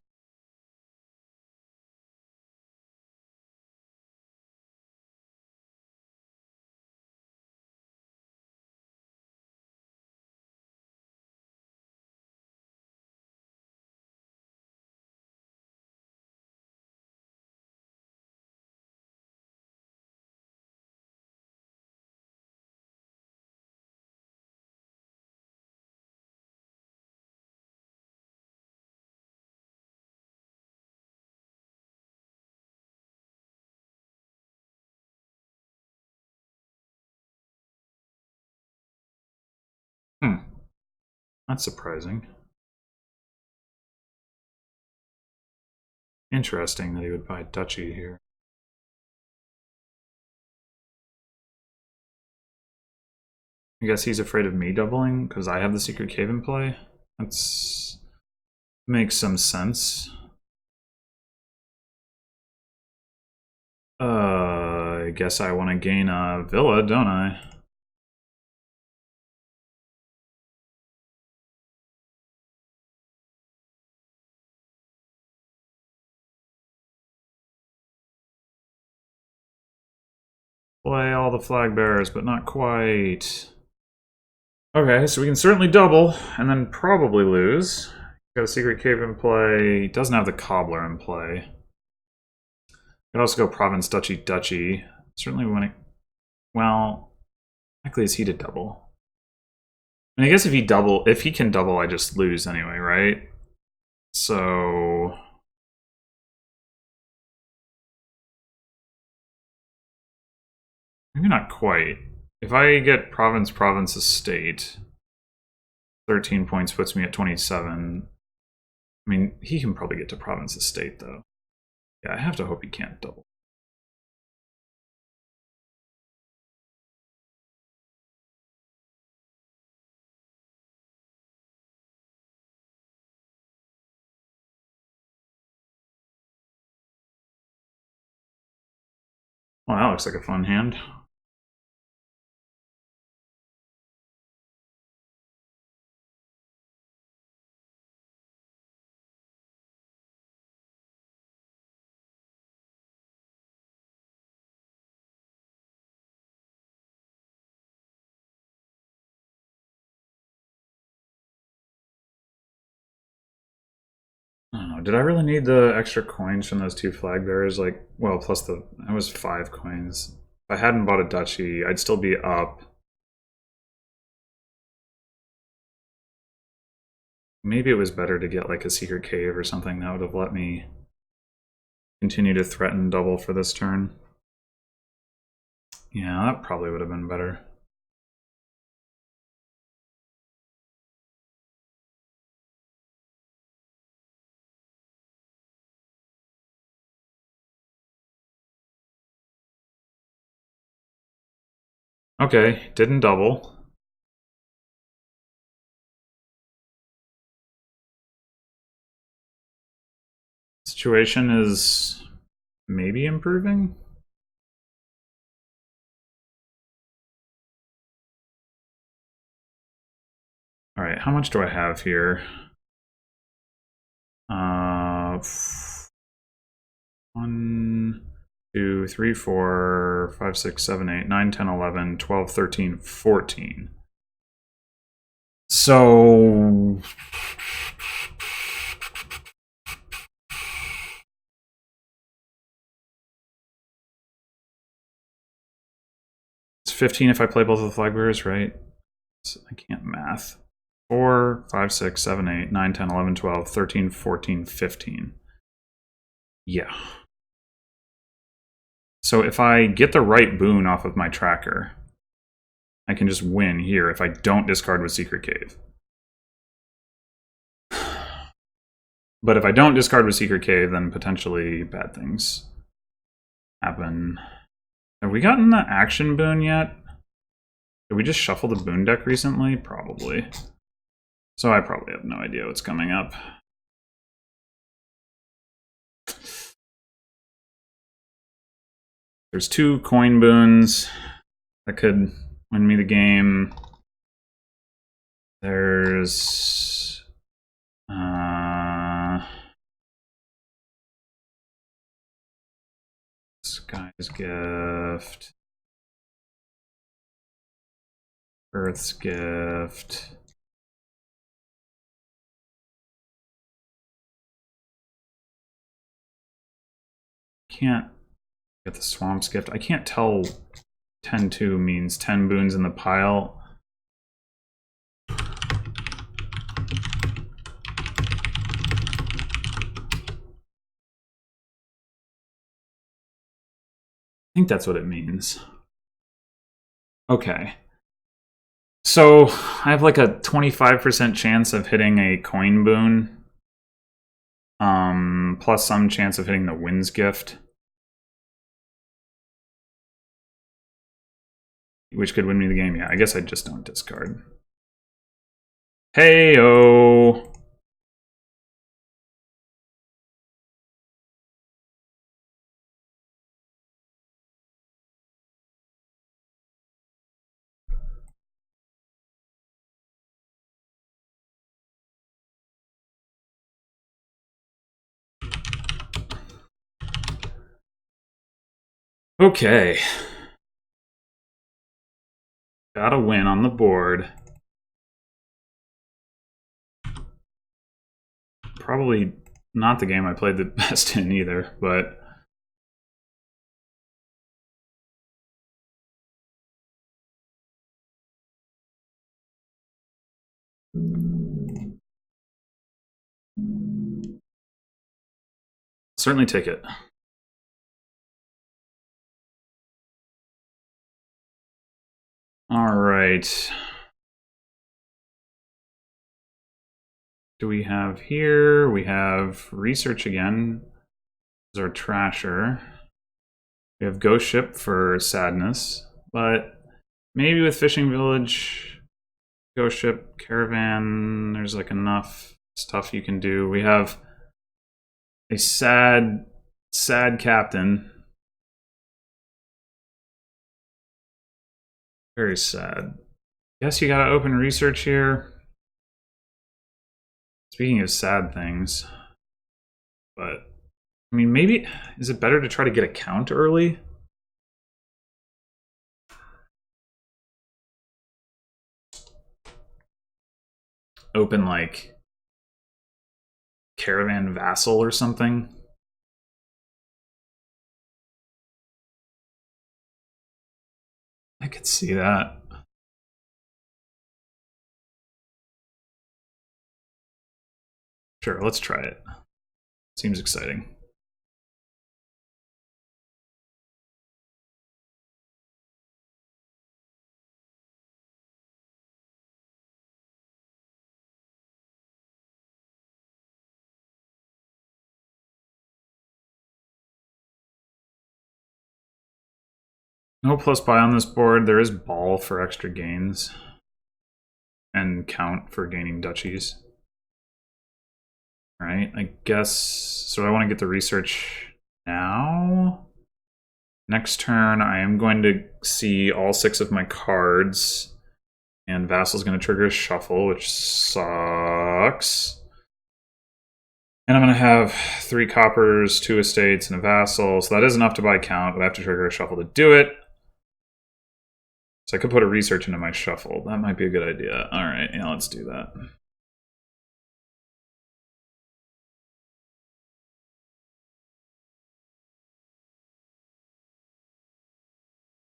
That's surprising. Interesting that he would buy duchy here. I guess he's afraid of me doubling because I have the secret cave in play. That's makes some sense. I guess I want to gain a villa, don't I? Play all the flag bearers, but not quite. Okay, so we can certainly double, and then probably lose. Got a secret cave in play. Doesn't have the cobbler in play. Could also go province, duchy, duchy. Certainly when it... Well, likely is he to double. I mean, I guess if he can double, I just lose anyway, right? So... Maybe not quite. If I get province, province, estate, 13 points puts me at 27. I mean, he can probably get to province, estate, though. Yeah, I have to hope he can't double. Well, that looks like a fun hand. I don't know. Did I really need the extra coins from those two flag bearers? Like, well, plus that was 5 coins. If I hadn't bought a duchy, I'd still be up. Maybe it was better to get like a secret cave or something that would have let me continue to threaten double for this turn. Yeah, that probably would have been better. Okay, didn't double. Situation is maybe improving. All right, how much do I have here? 1, 2, 3, 4, 5, 6, 7, 8, 9, 10, 11, 12, 13, 14. So... It's 15 if I play both of the flag bearers, right? So I can't math. 4, 5, 6, 7, 8, 9, 10, 11, 12, 13, 14, 15. Yeah. So if I get the right boon off of my tracker, I can just win here if I don't discard with Secret Cave. But if I don't discard with Secret Cave, then potentially bad things happen. Have we gotten the action boon yet? Did we just shuffle the boon deck recently? Probably. So I probably have no idea what's coming up. There's 2 coin boons that could win me the game. There's Sky's Gift, Earth's Gift. Can't get the Swamp's Gift. I can't tell 10-2 means 10 boons in the pile. I think that's what it means. Okay. So I have like a 25% chance of hitting a coin boon. Plus some chance of hitting the Wind's Gift. Which could win me the game. Yeah, I guess I just don't discard. Hey-oh! Okay. Got a win on the board. Probably not the game I played the best in either, but... certainly take it. All right. Do we have here? We have research again. This is our trasher. We have ghost ship for sadness, but maybe with fishing village, ghost ship, caravan, there's like enough stuff you can do. We have a sad captain. Very sad. Guess you gotta open research here. Speaking of sad things, but I mean, maybe is it better to try to get a count early? Open like caravan vassal or something. I could see that. Sure, let's try it. Seems exciting. No plus buy on this board. There is ball for extra gains. And count for gaining duchies. Right, I guess, so I want to get the research now. Next turn, I am going to see all 6 of my cards. And Vassal's going to trigger a shuffle, which sucks. And I'm going to have 3 coppers, 2 estates, and a vassal. So that is enough to buy count, but I have to trigger a shuffle to do it. So I could put a research into my shuffle. That might be a good idea. All right, yeah, let's do that.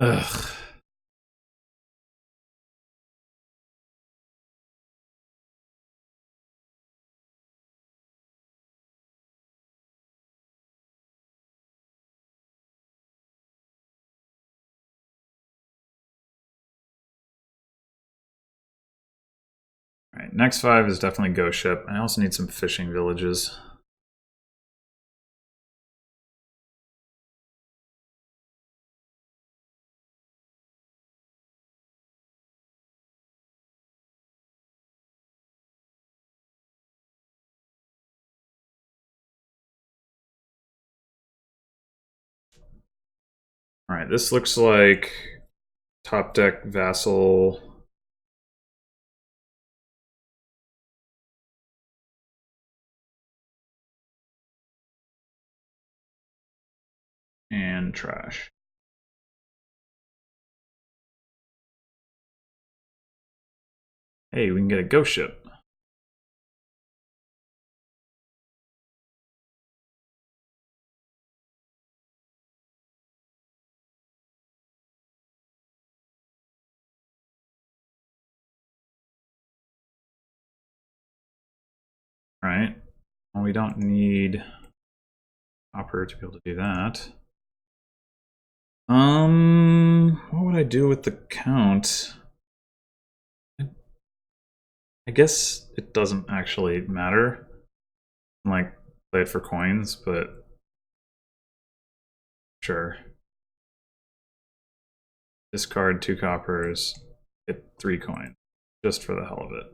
Ugh. next 5 is definitely ghost ship. I also need some fishing villages. All right, this looks like top deck vassal. And trash. Hey, we can get a ghost ship. Right. Well, we don't need copper to be able to do that. What would I do with the count? I guess it doesn't actually matter. Like, play it for coins, but sure. Discard 2 coppers, get 3 coins, just for the hell of it.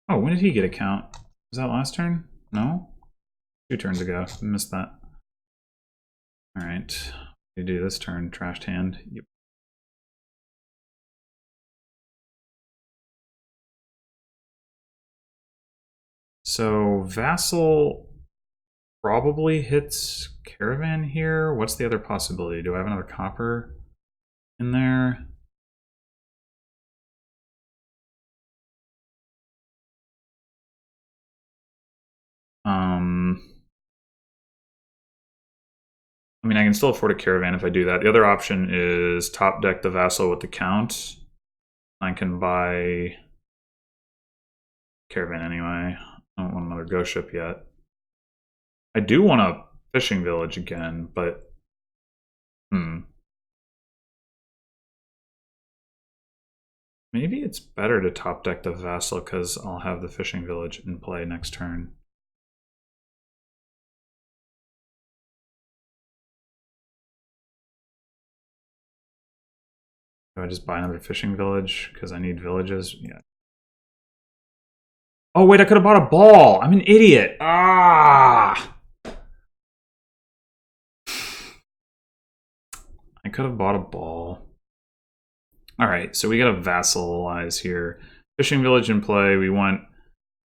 Oh, when did he get a count? Was that last turn? No? 2 turns ago. I missed that. Alright. We do this turn. Trashed hand. Yep. So, Vassal probably hits Caravan here. What's the other possibility? Do I have another copper in there? I mean, I can still afford a Caravan if I do that. The other option is top deck the Vassal with the count. I can buy Caravan anyway. I don't want another ghost ship yet. I do want a fishing village again, but maybe it's better to top deck the Vassal because I'll have the fishing village in play next turn. Do I just buy another fishing village because I need villages? Yeah. Oh wait, I could have bought a ball. I'm an idiot. Ah! I could have bought a ball. All right, so we got to vassalize here. Fishing village in play. We want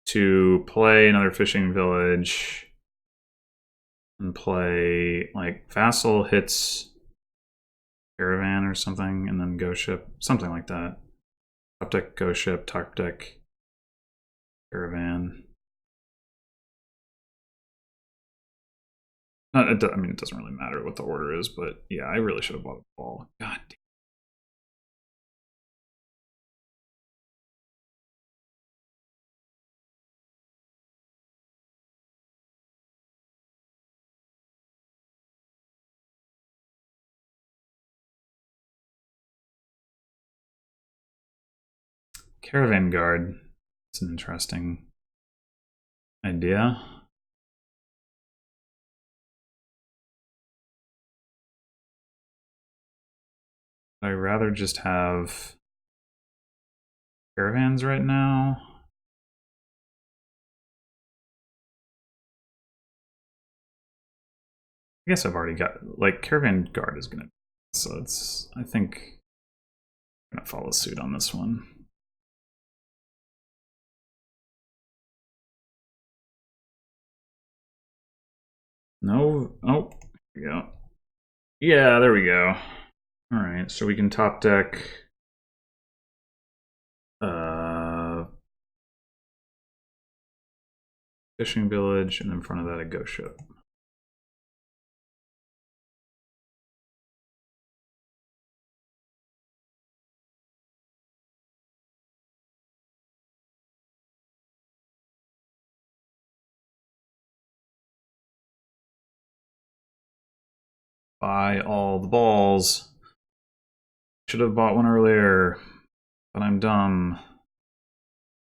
to play another fishing village and play like vassal hits caravan or something, and then ghost ship, something like that. Top deck ghost ship, top deck caravan. I mean, it doesn't really matter what the order is, but yeah, I really should have bought a ball. God damn. Caravan guard. It's an interesting idea. I'd rather just have caravans right now. I guess I've already got, like, caravan guard is gonna, so it's, I think I'm gonna follow suit on this one. No, oh, here we go. Yeah, there we go. All right, so we can top deck fishing village, and in front of that a ghost ship. buy all the balls. Should have bought one earlier, but I'm dumb.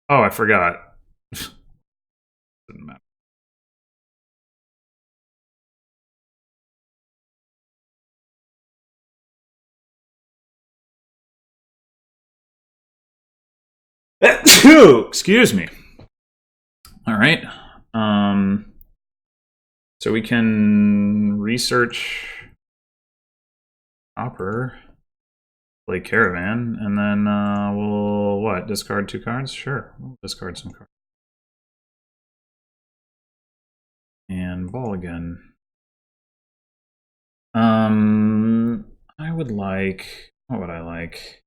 Oh, I forgot. Didn't matter. Excuse me. All right. So we can research Hopper, play Caravan, and then we'll what? Discard 2 cards? Sure, we'll discard some cards. And ball again. I would like. What would I like?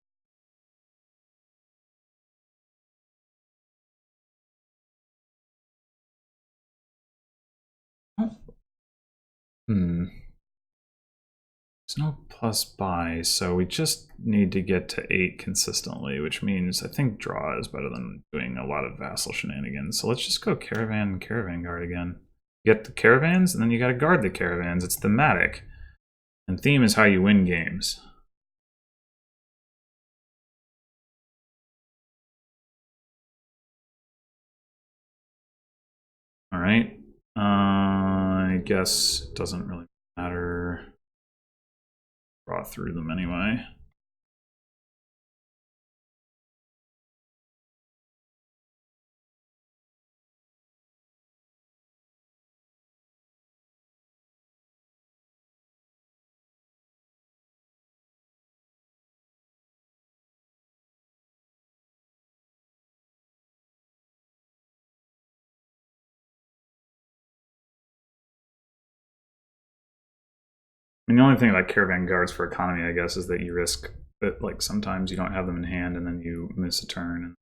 There's no plus buy, so we just need to get to 8 consistently, which means I think draw is better than doing a lot of vassal shenanigans. So let's just go Caravan and Caravan Guard again. You get the caravans, and then you gotta guard the caravans. It's thematic. And theme is how you win games. Alright. I guess it doesn't really matter. Draw through them anyway. I mean, the only thing about caravan guards for economy, I guess, is that you risk that, like, sometimes you don't have them in hand and then you miss a turn. And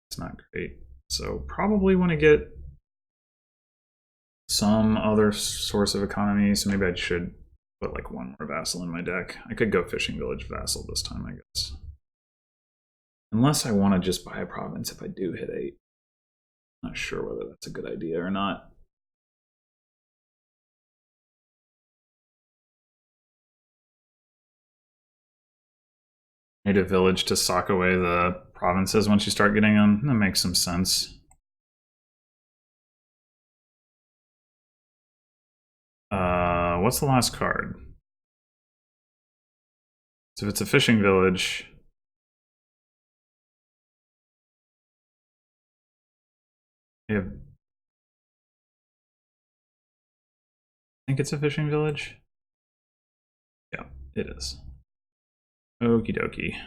it's not great. So probably want to get some other source of economy. So maybe I should put like one more vassal in my deck. I could go fishing village vassal this time, I guess. Unless I want to just buy a province if I do hit 8. Not sure whether that's a good idea or not. Native village to sock away the provinces once you start getting them. That makes some sense. What's the last card? So if it's a fishing village, I think it's a fishing village. Yeah, it is. Okie dokie. I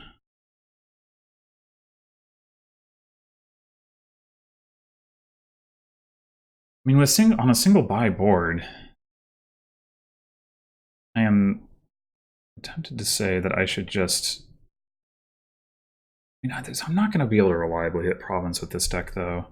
mean, with on a single buy board, I am tempted to say that I should just. I'm not going to be able to reliably hit province with this deck, though.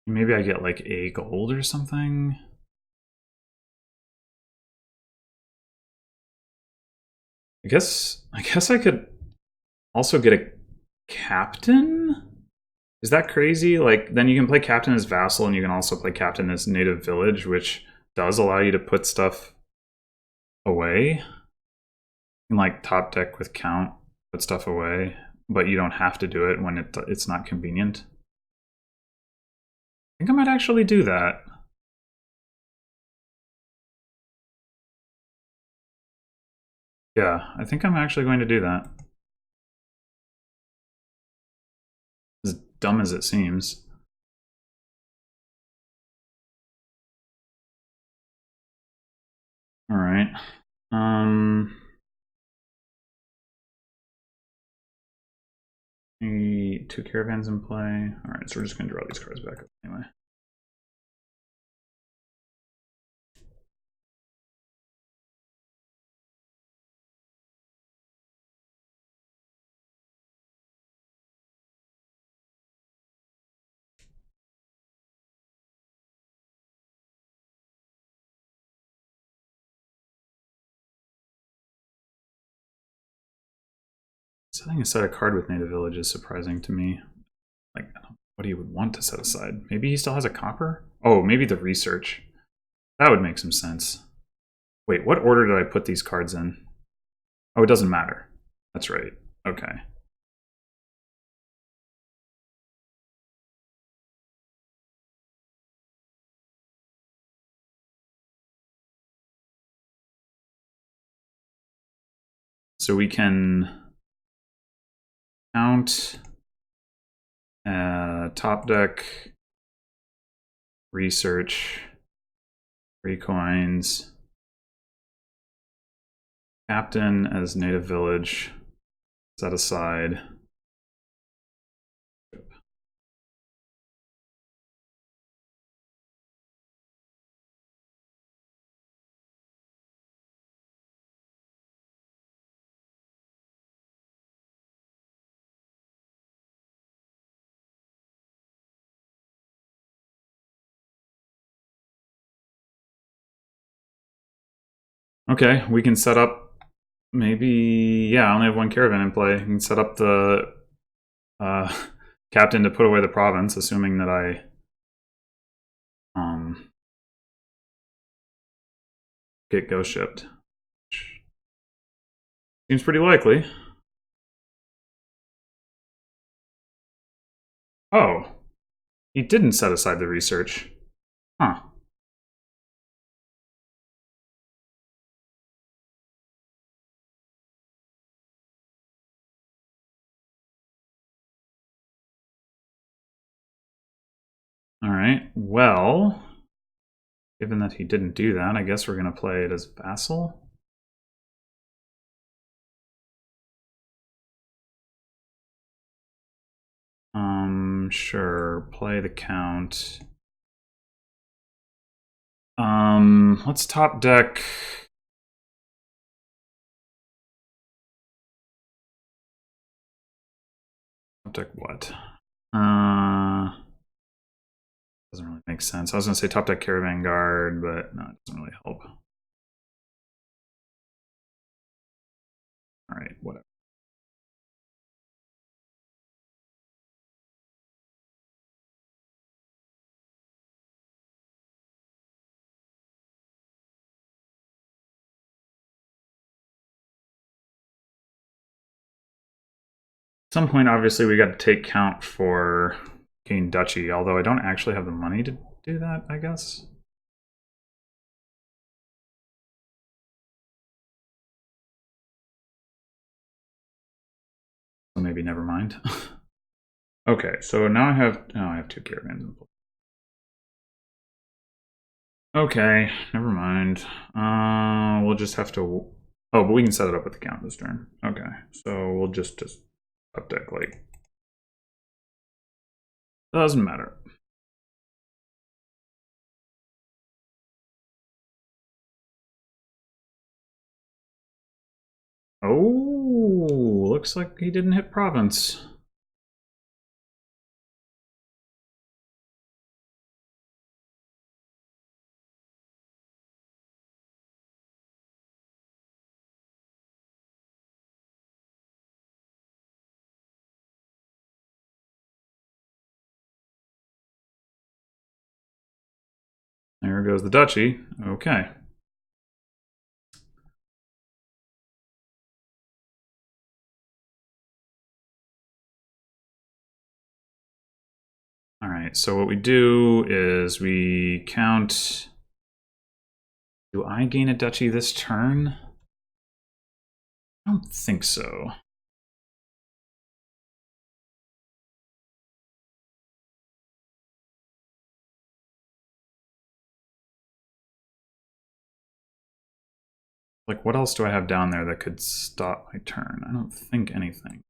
Maybe I get like a gold or something. I guess I could also get a captain? Is that crazy? Like, then you can play captain as vassal and you can also play captain as native village, which does allow you to put stuff away. You can like top deck with count, put stuff away, but you don't have to do it when it's not convenient. I think I might actually do that. Yeah, I think I'm actually going to do that. As dumb as it seems. All right. Maybe 2 caravans in play. All right, so we're just gonna draw these cards back up anyway. Setting aside a card with native village is surprising to me. Like, what he would want to set aside. Maybe he still has a copper? Oh, maybe the research. That would make some sense. Wait, what order did I put these cards in? Oh, it doesn't matter. That's right. Okay. So we can count top deck, research, 3 coins, captain as native village, set aside. Okay, we can set up, maybe, yeah, I only have 1 caravan in play. We can set up the captain to put away the province, assuming that I get ghost shipped. Seems pretty likely. Oh, he didn't set aside the research. Huh. All right, well, given that he didn't do that, I guess we're going to play it as vassal. Sure, play the count. Let's top deck. Top deck what? Doesn't really make sense. I was gonna say top deck caravan guard, but no, it doesn't really help. All right, whatever. At some point, obviously, we got to take count for gain duchy, although I don't actually have the money to do that, I guess. So maybe never mind. Okay, so now I have 2 caravans in play. Okay, never mind. We'll just have to. Oh, but we can set it up with the count this turn. Okay, so we'll just up deck like. Doesn't matter. Oh, looks like he didn't hit province. There goes the duchy. Okay. All right, so what we do is we count. Do I gain a duchy this turn? I don't think so. Like, what else do I have down there that could stop my turn? I don't think anything.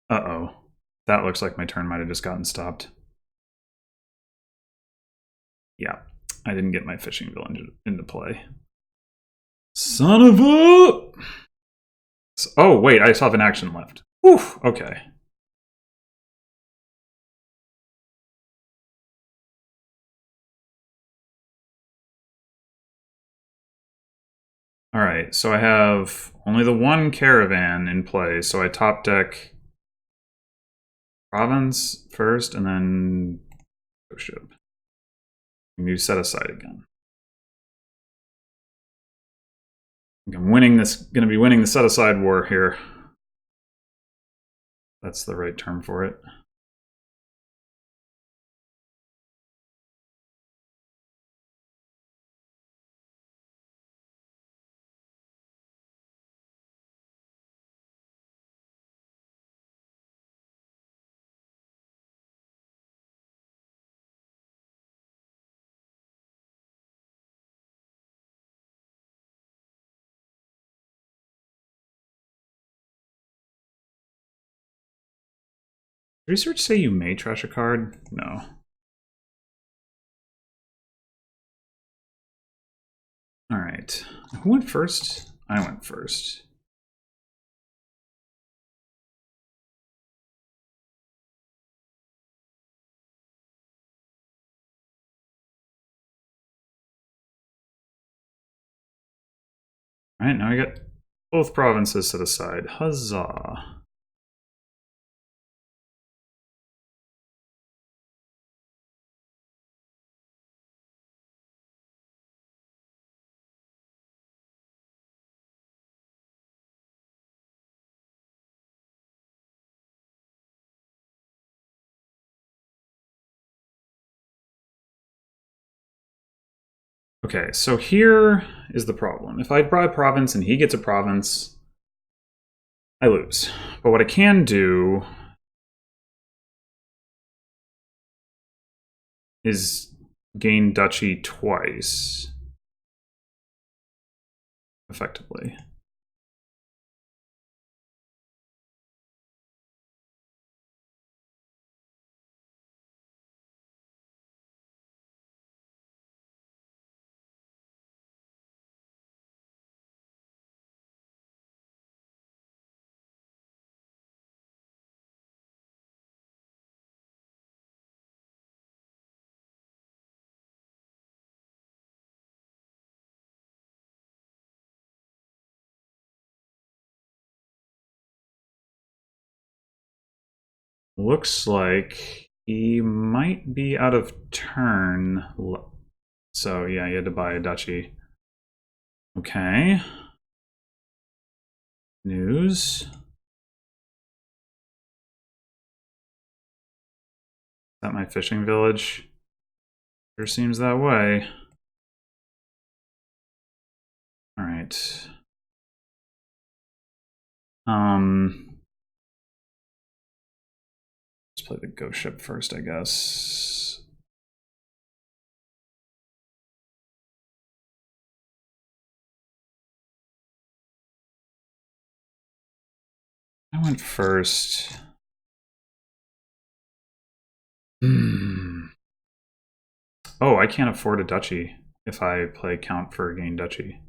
Uh-oh. That looks like my turn might have just gotten stopped. Yeah, I didn't get my fishing village into play. Son of a... Oh, wait, I still have an action left. Whew, okay. Alright, so I have only the one caravan in play, so I top deck province first and then ghost ship. And you set aside again. I think I'm winning this, gonna be winning the set aside war here. That's the right term for it. Did research say you may trash a card? No. Alright. Who went first? I went first. Alright, now I got both provinces set aside. Huzzah. Okay, so here is the problem. If I buy a province and he gets a province, I lose. But what I can do is gain duchy twice, effectively. Looks like he might be out of turn. So yeah, he had to buy a duchy. Okay. News. Is that my fishing village? Sure seems that way. Alright. Let's play the ghost ship first, I guess. I went first. Oh, I can't afford a duchy if I play count for gain duchy.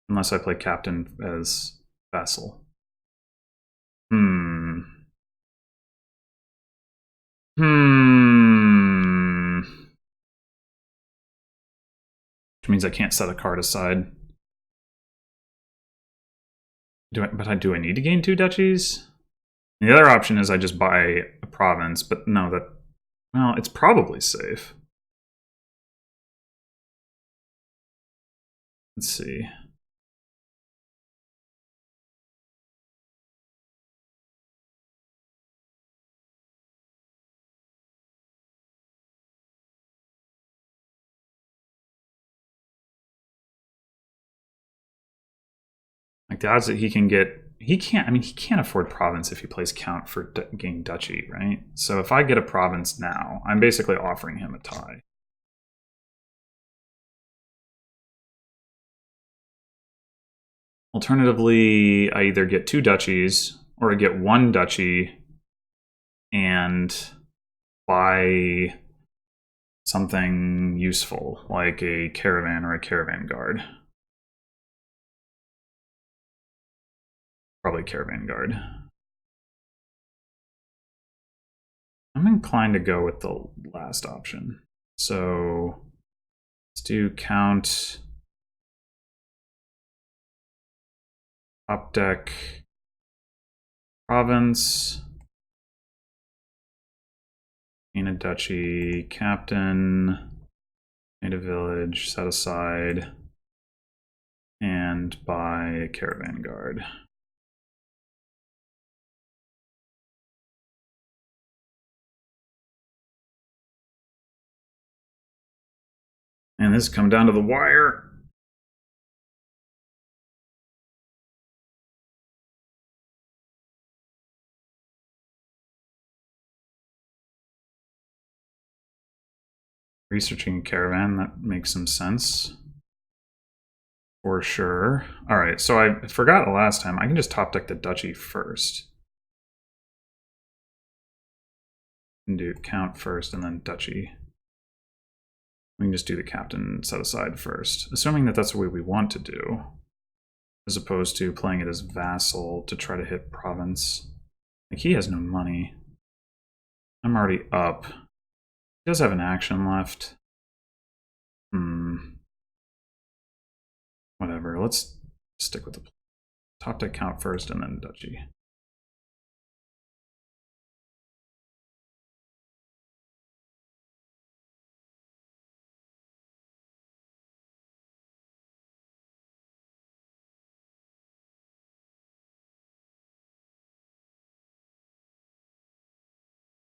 Unless I play captain as vassal. Which means I can't set a card aside. Do I need to gain 2 duchies? The other option is I just buy a province, but no, well, it's probably safe. Let's see. Like the odds that he can't afford province if he plays count for gain duchy, right? So if I get a province now, I'm basically offering him a tie. Alternatively, I either get 2 duchies or I get 1 duchy and buy something useful like a caravan or a caravan guard. Probably caravan guard. I'm inclined to go with the last option. So let's do count Top deck province. Gain a duchy. Captain. Native village. Set aside. And buy a caravan guard. And this has come down to the wire. Researching a caravan, that makes some sense. For sure. Alright, so I forgot the last time. I can just top deck the duchy first. And do count first and then duchy. We can just do the captain set aside first, assuming that that's the way we want to do, as opposed to playing it as vassal to try to hit province. Like, he has no money. I'm already up. He does have an action left. Whatever, let's stick with the top deck count first and then duchy.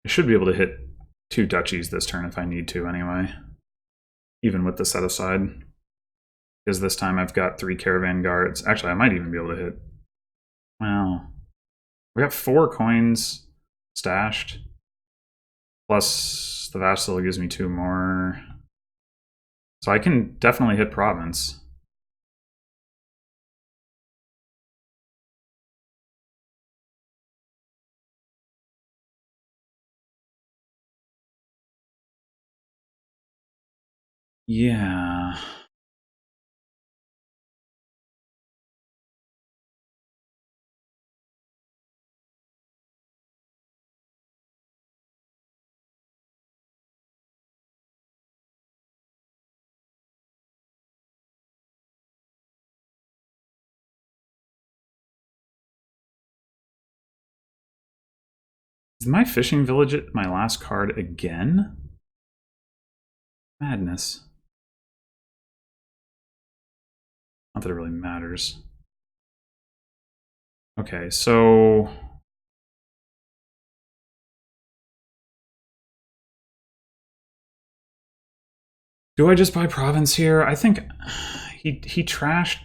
I should be able to hit 2 duchies this turn if I need to anyway, even with the set aside. Because this time I've got 3 caravan guards. Actually, I might even be able to hit... Well, we got 4 coins stashed. Plus the vassal gives me 2 more. So I can definitely hit province. Yeah. Is my fishing village at my last card again? Madness. Not that it really matters. Okay, so... Do I just buy province here? I think he trashed,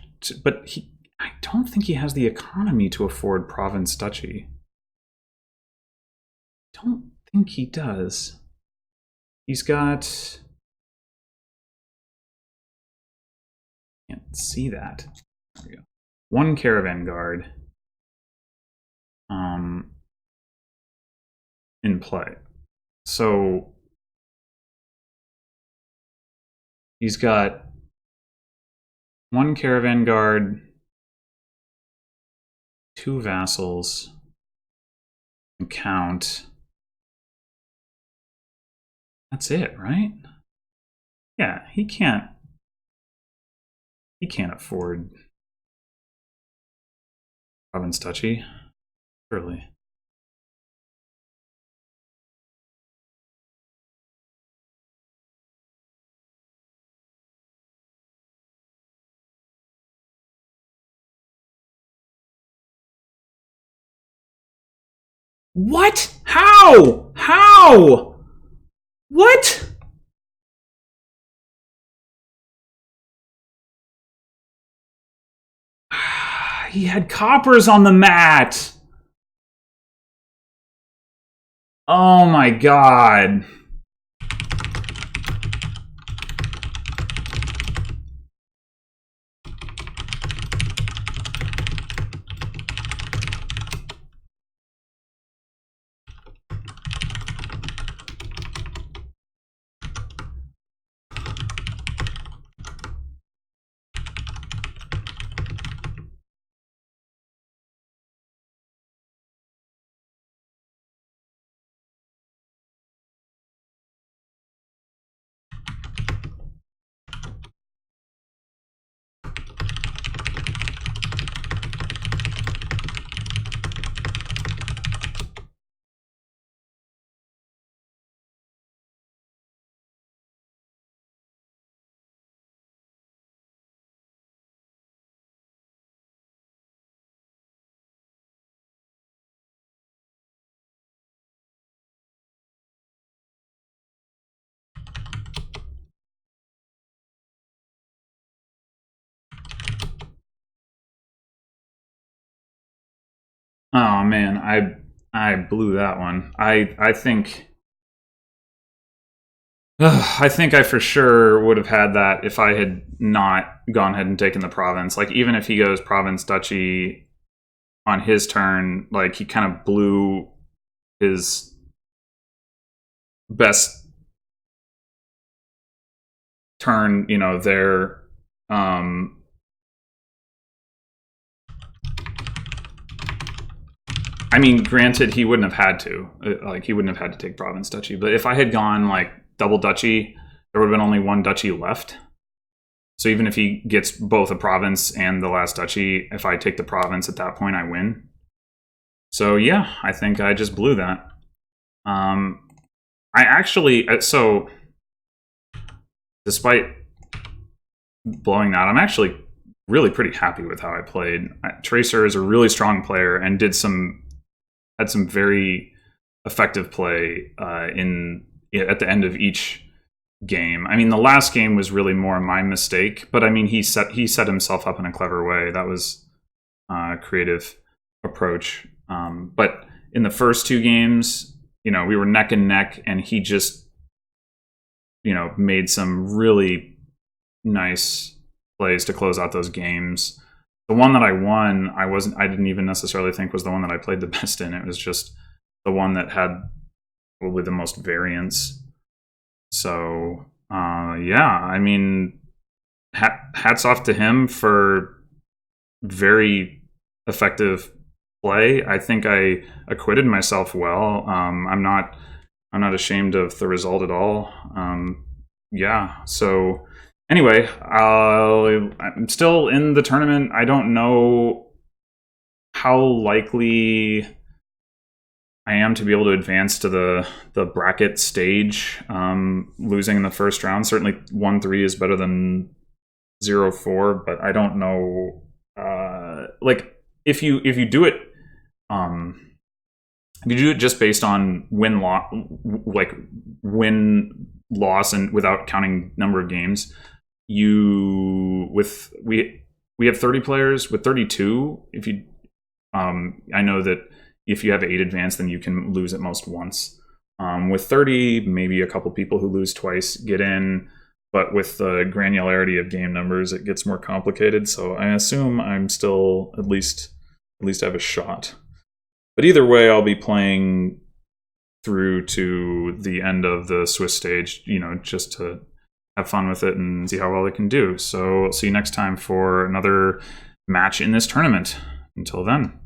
but I don't think he has the economy to afford province duchy. Don't think he does. He's got... Can't see that. There we go. 1 caravan guard in play. So he's got 1 caravan guard, 2 vassals, and count. That's it, right? Yeah, he can't afford province duchy, surely. What? How? How? What? He had coppers on the mat. Oh my god. Oh man, I blew that one. I think I think I for sure would have had that if I had not gone ahead and taken the province. Like even if he goes province duchy on his turn, like he kind of blew his best turn, you know, there. I mean, granted, he wouldn't have had to. Like, he wouldn't have had to take province duchy. But if I had gone, like, double duchy, there would have been only one duchy left. So even if he gets both a province and the last duchy, if I take the province at that point, I win. So, yeah, I think I just blew that. I actually... So, despite blowing that, I'm actually really pretty happy with how I played. Tracer is a really strong player and had some very effective play at the end of each game. I mean, the last game was really more my mistake, but I mean, he set himself up in a clever way. That was a creative approach. But in the first two games, you know, we were neck and neck, and he just, you know, made some really nice plays to close out those games. The one that I won, I didn't even necessarily think was the one that I played the best in. It was just the one that had probably the most variance. So, yeah, I mean, hats off to him for very effective play. I think I acquitted myself well. I'm not ashamed of the result at all. Yeah, so anyway, I'm still in the tournament. I don't know how likely I am to be able to advance to the bracket stage. Losing in the first round, certainly 1-3 is better than 0-4, but I don't know. Like if you do it, if you do it just based on win loss and without counting number of games, we have 30 players with 32. If you, I know that if you have 8 advanced, then you can lose at most once. With 30, maybe a couple people who lose twice get in, but with the granularity of game numbers, it gets more complicated. So I assume I'm still at least have a shot. But either way, I'll be playing through to the end of the Swiss stage, you know, just to have fun with it and see how well it can do. So I'll see you next time for another match in this tournament. Until then.